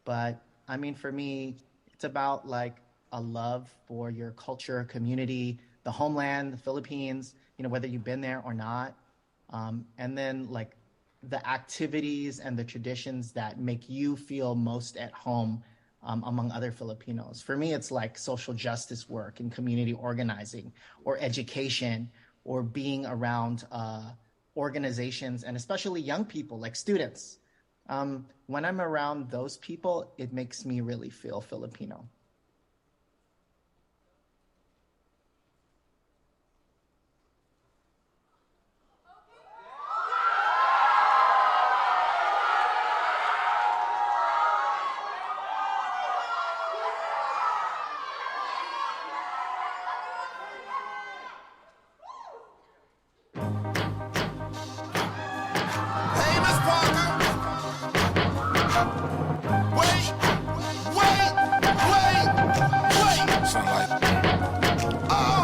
J: But I mean, for me, it's about like a love for your culture, community, the homeland, the Philippines, whether you've been there or not. And then like the activities and the traditions that make you feel most at home among other Filipinos. For me, it's like social justice work and community organizing or education or being around organizations and especially young people like students. When I'm around those people, it makes me really feel Filipino.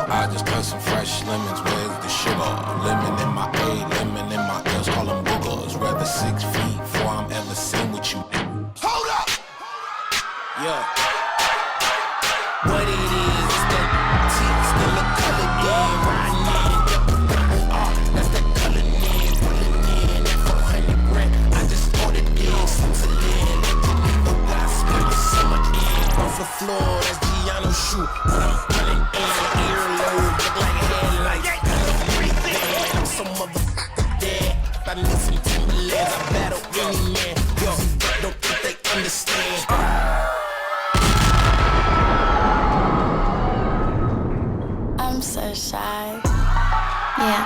E: I just cut some fresh lemons, where's the sugar? Lemon in my A, lemon in my L's, call them boogers. Rather 6 feet before I'm ever seen with you. Hold up! Yeah. What it is that teeth still a color game, riding in. That's that color name, pulling in that 400 grand. I just ordered this, Switzerland, and Geneva, got spent the summer in. Off the floor, that's Giano shoe, but I'm running in. Earlobe, look like headlights, I'm so motherfucking dead. I need some Timberlands, I battle any man. Yo, don't think they understand.
U: I'm so shy. Yeah.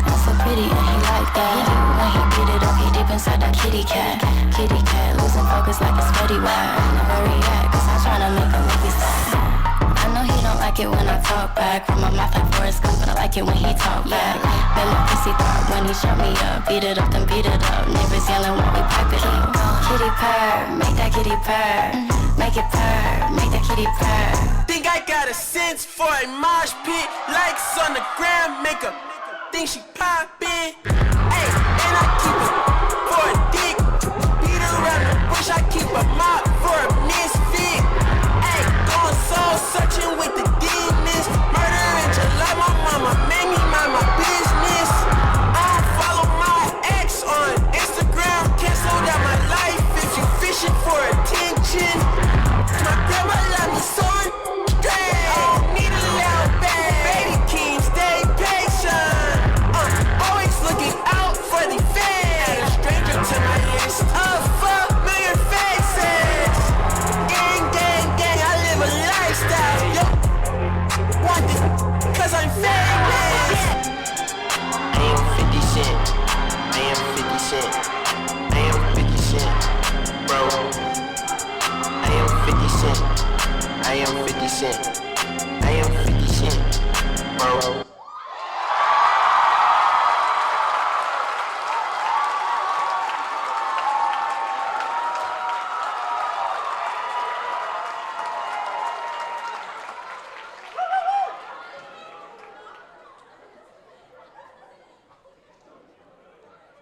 U: I'm so pretty and he like that. When he beat it up, he deep inside that kitty cat. Kitty cat, losing focus like a sweaty wag. Where he at? Cause I'm tryna make a movie star. I know he don't like it when I talk back. From my mouth like Forrest Gump, but I like it when he talk back. Been my pussy thought when he shut me up. Beat it up, then beat it up. Neighbors yelling while we pipe it up. Kitty purr, make that kitty purr. Make it purr, make that kitty purr.
V: Think I got a sense for a mosh pit. Likes on the gram, make her think she poppin'. Ay, and I keep it for a dick. Beat around the bush, I keep a mop for a misfit. Ay, going soul searching with the demons. Murder in July, my mama made me mind my business. I don't follow my ex on Instagram. Canceled out my life if you fishing for attention. My grandma love me so straight. I don't need a little baby king, stay patient. Always looking out for the fans. Add a stranger to my list of familiar faces. Gang, gang, gang, I live a lifestyle. Yo, want this, cause I'm famous. I am 50 Cent. I am 50 Cent. I am 50 Cent, bro. I am 50 Cent. I am 50 Cent. I am 50 Cent, bro.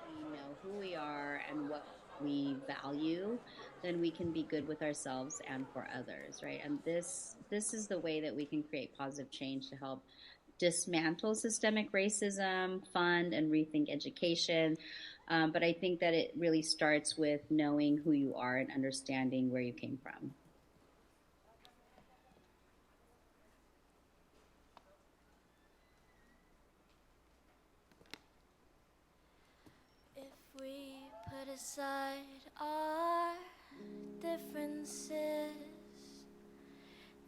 N: We know who we are and what we value, then we can be good with ourselves and for others, right? And this is the way that we can create positive change to help dismantle systemic racism, fund and rethink education. But I think that it really starts with knowing who you are and understanding where you came from.
U: If we put aside our differences,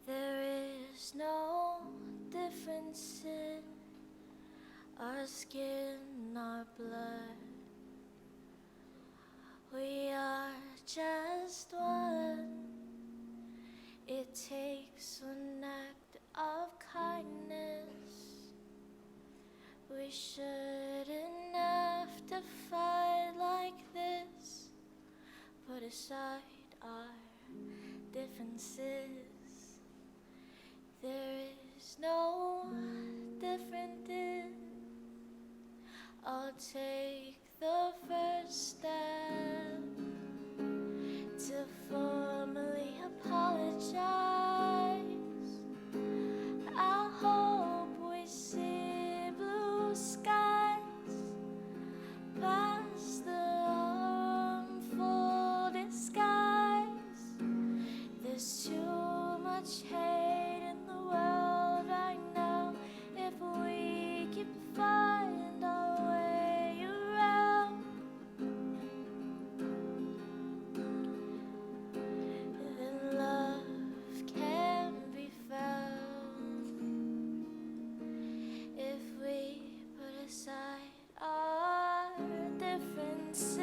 U: there is no difference in our skin, our blood. We are just one. It takes one act of kindness. We shouldn't have to fight like this. Put aside our differences. There's no different in. I'll take the first step to formally apologize. I hope we see blue skies past the harmful disguise. There's too much hate in the world right now. If we keep find our way around, then love can be found. If we put aside our differences,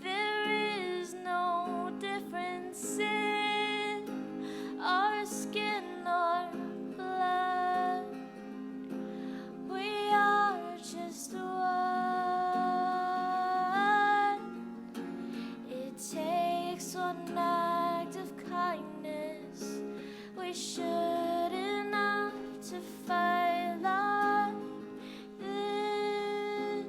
U: there is no difference in our skin or blood. We are just one. It takes one act of kindness. We shouldn't have to fight like this.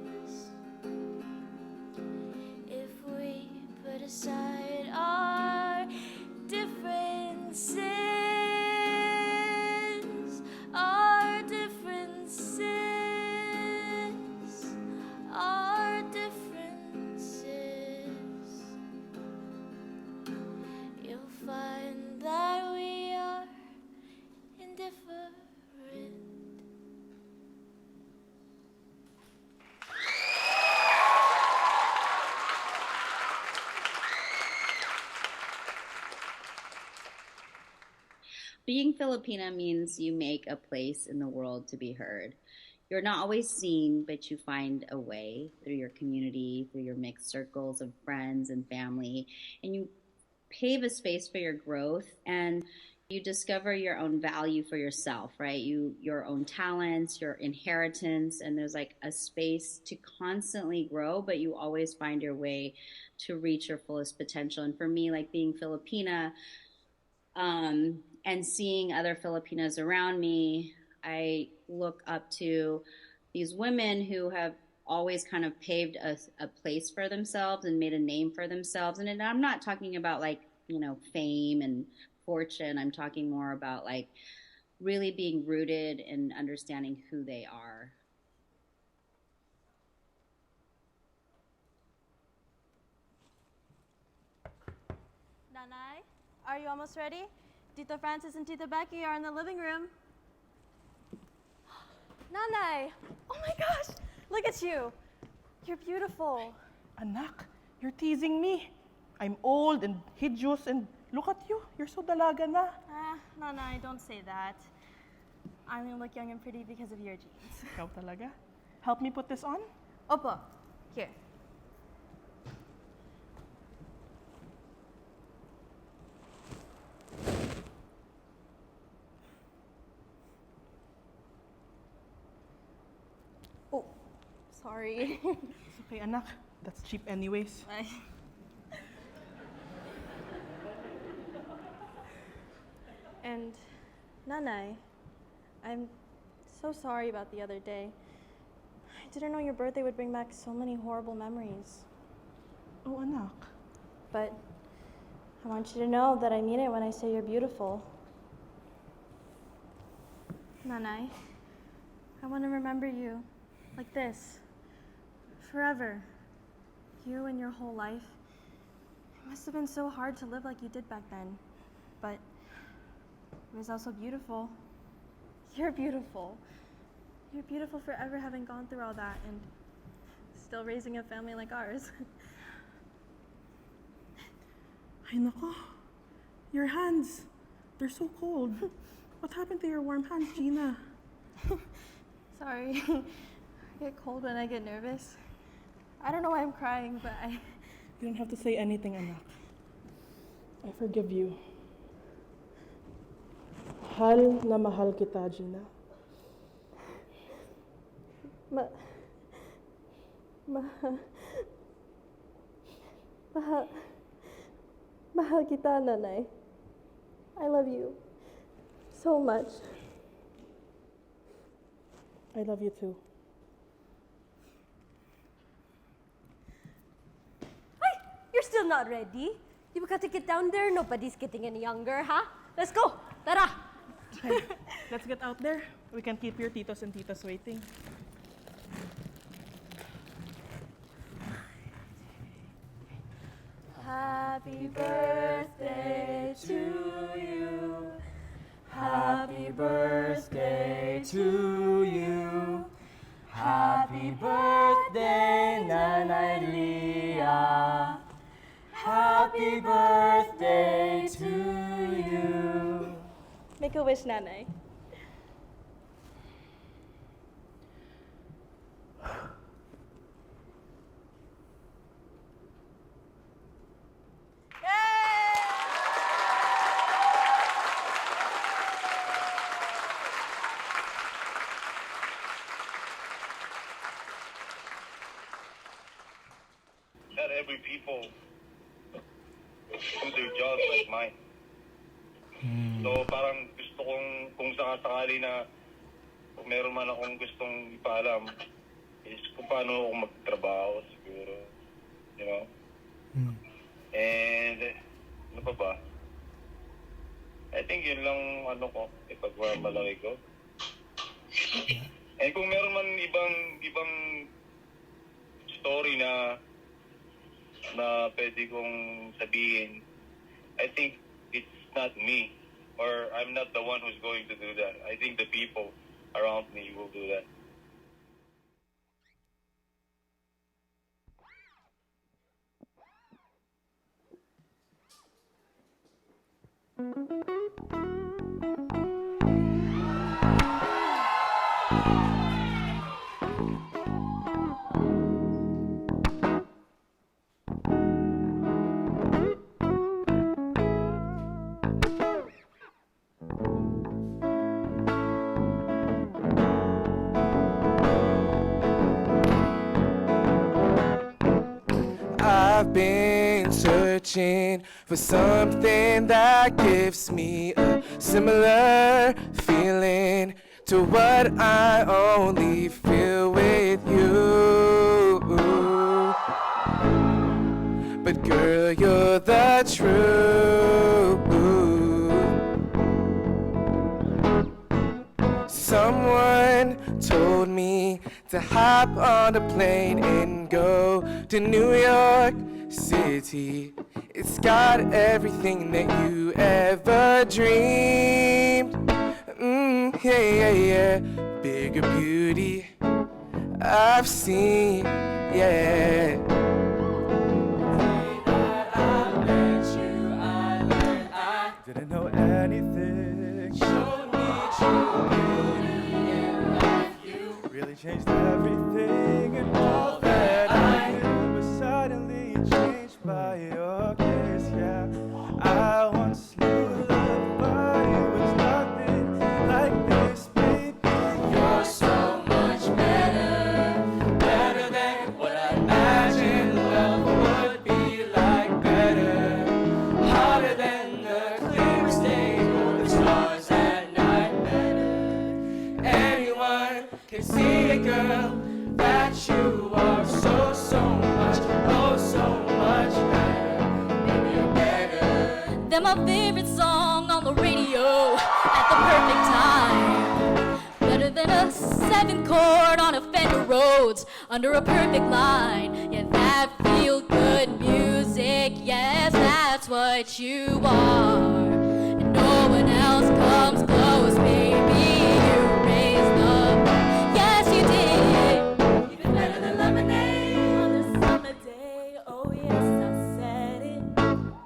U: If we put aside our differences, our differences, our differences, you'll find that we are indifferent.
N: Being Filipina means you make a place in the world to be heard. You're not always seen, but you find a way through your community, through your mixed circles of friends and family, and you pave a space for your growth, and you discover your own value for yourself, right? Your own talents, your inheritance, and there's like a space to constantly grow, but you always find your way to reach your fullest potential. And for me, like being Filipina, and seeing other Filipinas around me, I look up to these women who have always kind of paved a place for themselves and made a name for themselves. And I'm not talking about like, fame and fortune. I'm talking more about like really being rooted and understanding who they are.
G: Nanay, are you almost ready? Tita Francis and Tita Becky are in the living room. Nanay! Oh my gosh! Look at you! You're beautiful.
H: Anak, you're teasing me. I'm old and hideous and look at you. You're so dalaga na.
G: Nanay, don't say that. I only look young and pretty because of your genes.
H: Ikaw talaga? Help me put this on?
G: Opo. Here. Oh, sorry.
H: It's okay, anak. That's cheap anyways.
G: And Nanay, I'm so sorry about the other day. I didn't know your birthday would bring back so many horrible memories.
H: Oh, anak.
G: But I want you to know that I mean it when I say you're beautiful. Nanay, I want to remember you like this, forever. You and your whole life. It must have been so hard to live like you did back then, but it was also beautiful. You're beautiful. You're beautiful for ever having gone through all that and still raising a family like ours.
H: Ay nako, your hands, they're so cold. What happened to your warm hands, Gina?
G: Sorry, I get cold when I get nervous. I don't know why I'm crying, but
H: You don't have to say anything, anak. I forgive you. Mahal na mahal kita, Gina.
G: Mahal kita, Nanay. I love you so much.
H: I love you too.
F: Hey, you're still not ready. You got to get down there. Nobody's getting any younger, huh? Let's go. Tara.
H: Hey, let's get out there. We can keep your titos and titas waiting.
D: Happy birthday to you. Happy birthday to you. Happy birthday, Nanay Leah. Happy birthday to you.
G: Make a wish, Nanay.
L: Not every people do their jobs like mine. So parang gusto kong, kung sakasakali na kung meron man akong gustong ipaalam, is kung paano ako magtrabaho siguro. You know? And, ano pa ba? I think yun lang ano ko, ipagmamalaki ko. And kung meron man ibang story na pwede kong sabihin, I think it's not me, or I'm not the one who's going to do that. I think the people around me will do that.
V: I've been searching for something that gives me a similar feeling to what I only feel with you. But girl, you're the truth. Someone told me to hop on a plane and go to New York City. It's got everything that you ever dreamed. Yeah. Bigger beauty I've seen, yeah.
M: Didn't know anything. Showed me true beauty and life. You really changed everything, and all that I knew was suddenly changed by your kiss. Yeah, I once knew love, but it was nothing like this, baby. You're so much better, better than what I imagined love would be like. Better, hotter than the clearest day or the stars at night. Better, anyone can see it, girl, that you are so, so much, oh, so much better. Baby, you're better.
D: They're my favorite song on the radio at the perfect time. Better than a 7th chord on a Fender Rhodes under a perfect line. Yeah, that feel good music. Yes, that's what you are. And no one else comes close, baby. You raised the bar. Yes, you did. Even better than lemonade on a summer day. Oh yes, I said it.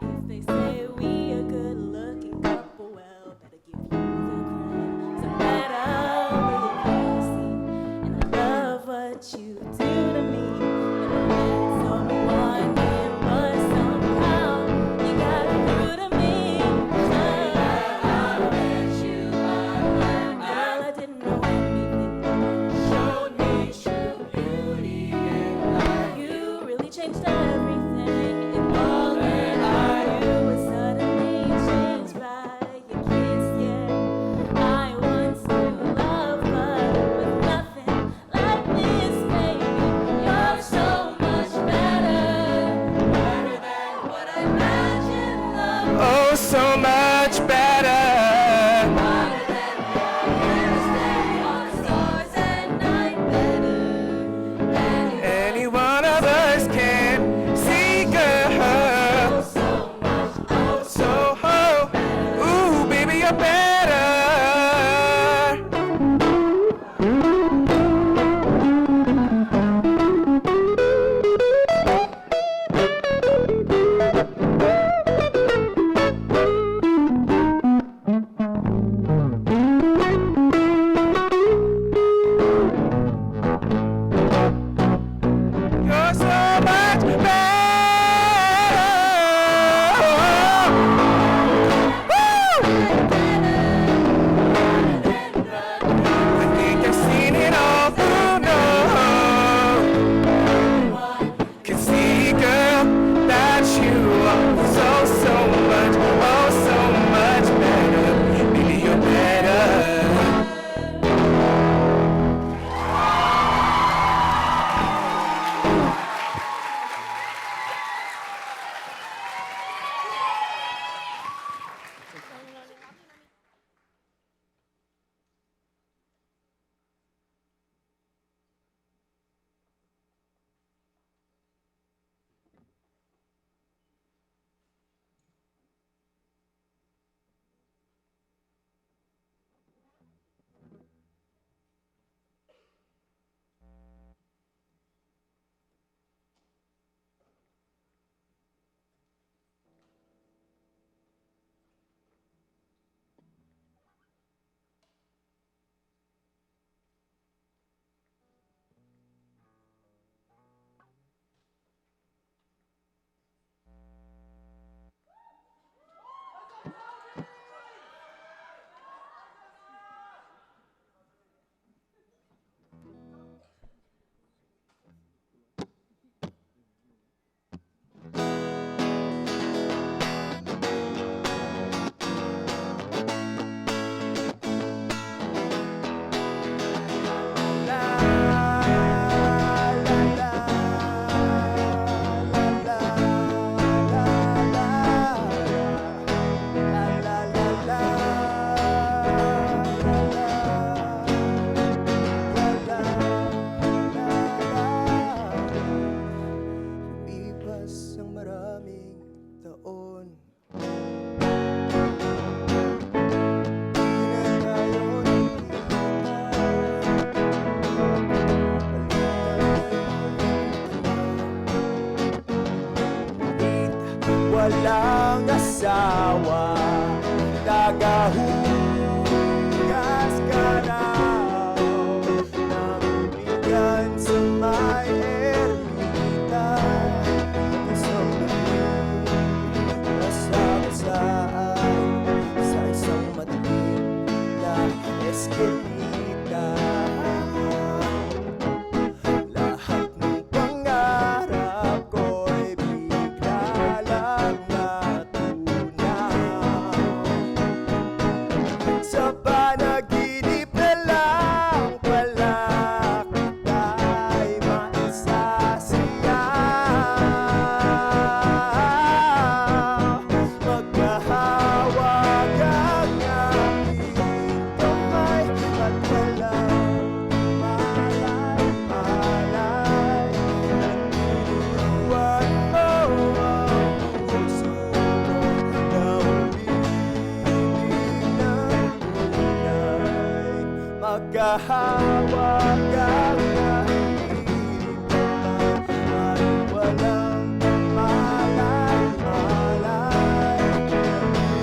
D: If they say we a good looking couple, well, better give you the credit. So better will you see? And I love what you do to me. Never met someone in, but somehow you got through to me.
M: so much better. Any one of us can see, girl. So, ooh, baby, you're better. You're so much better. I think I've seen it all. Oh no. Can see, girl, that you are so much, oh so much better. Baby, you're better. Lumipas ang maraming taon. Di na tayo ngunit walang asawa, tagahugas ka raw ng bigan sa may ermita. Isang basa-basaan sa isang madilim na eskinita. Lahat ng pangarap ko'y bigla lang natunaw. Sa panaginip na lang pala kita'y maisasayaw. Maghahawak ang aking kamay at walang malay-malay. Nagturuan mo ang puso ko na umibig ng tunay. Maghahawak ang aking kamay at walang malay-malay.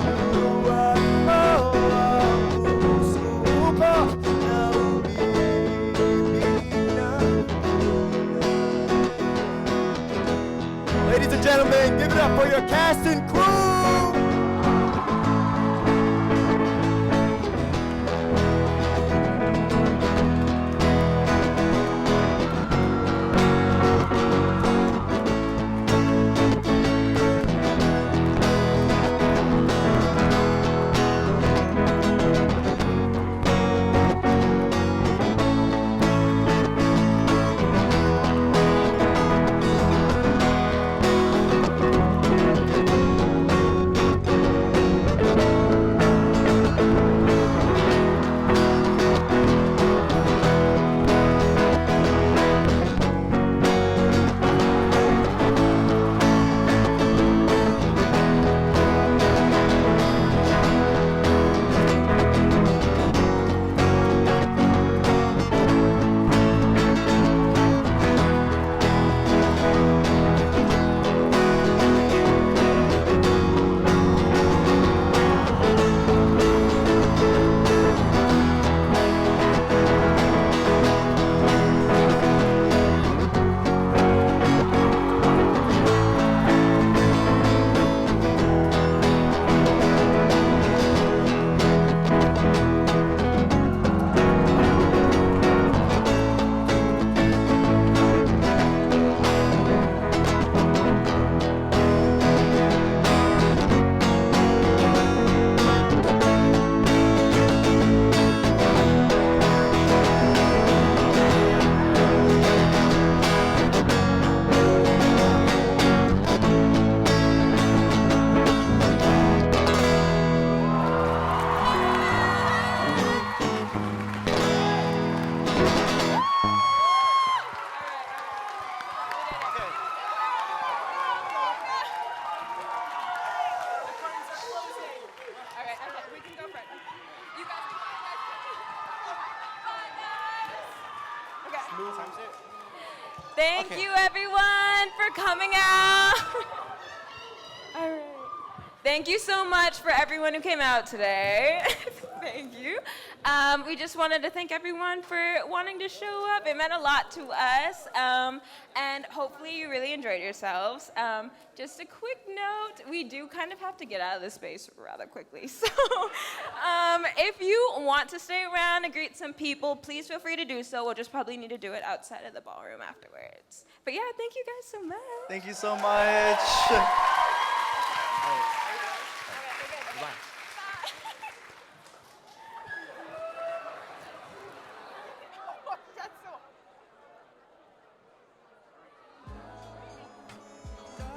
M: Nagturuan mo ang puso ko na umibig ng tunay. Ladies and gentlemen, give it up for your cast and crew!
Q: Thank
R: Okay.
Q: you, everyone, for coming out. All right. Thank you so much for everyone who came out today. Thank you. We just wanted to thank everyone for wanting to show up. It meant a lot to us, and hopefully you really enjoyed yourselves. Just a quick note, we do kind of have to get out of this space rather quickly. So if you want to stay around and greet some people, please feel free to do so. We'll just probably need to do it outside of the ballroom afterwards. But yeah, thank you guys so much.
R: Thank you so much.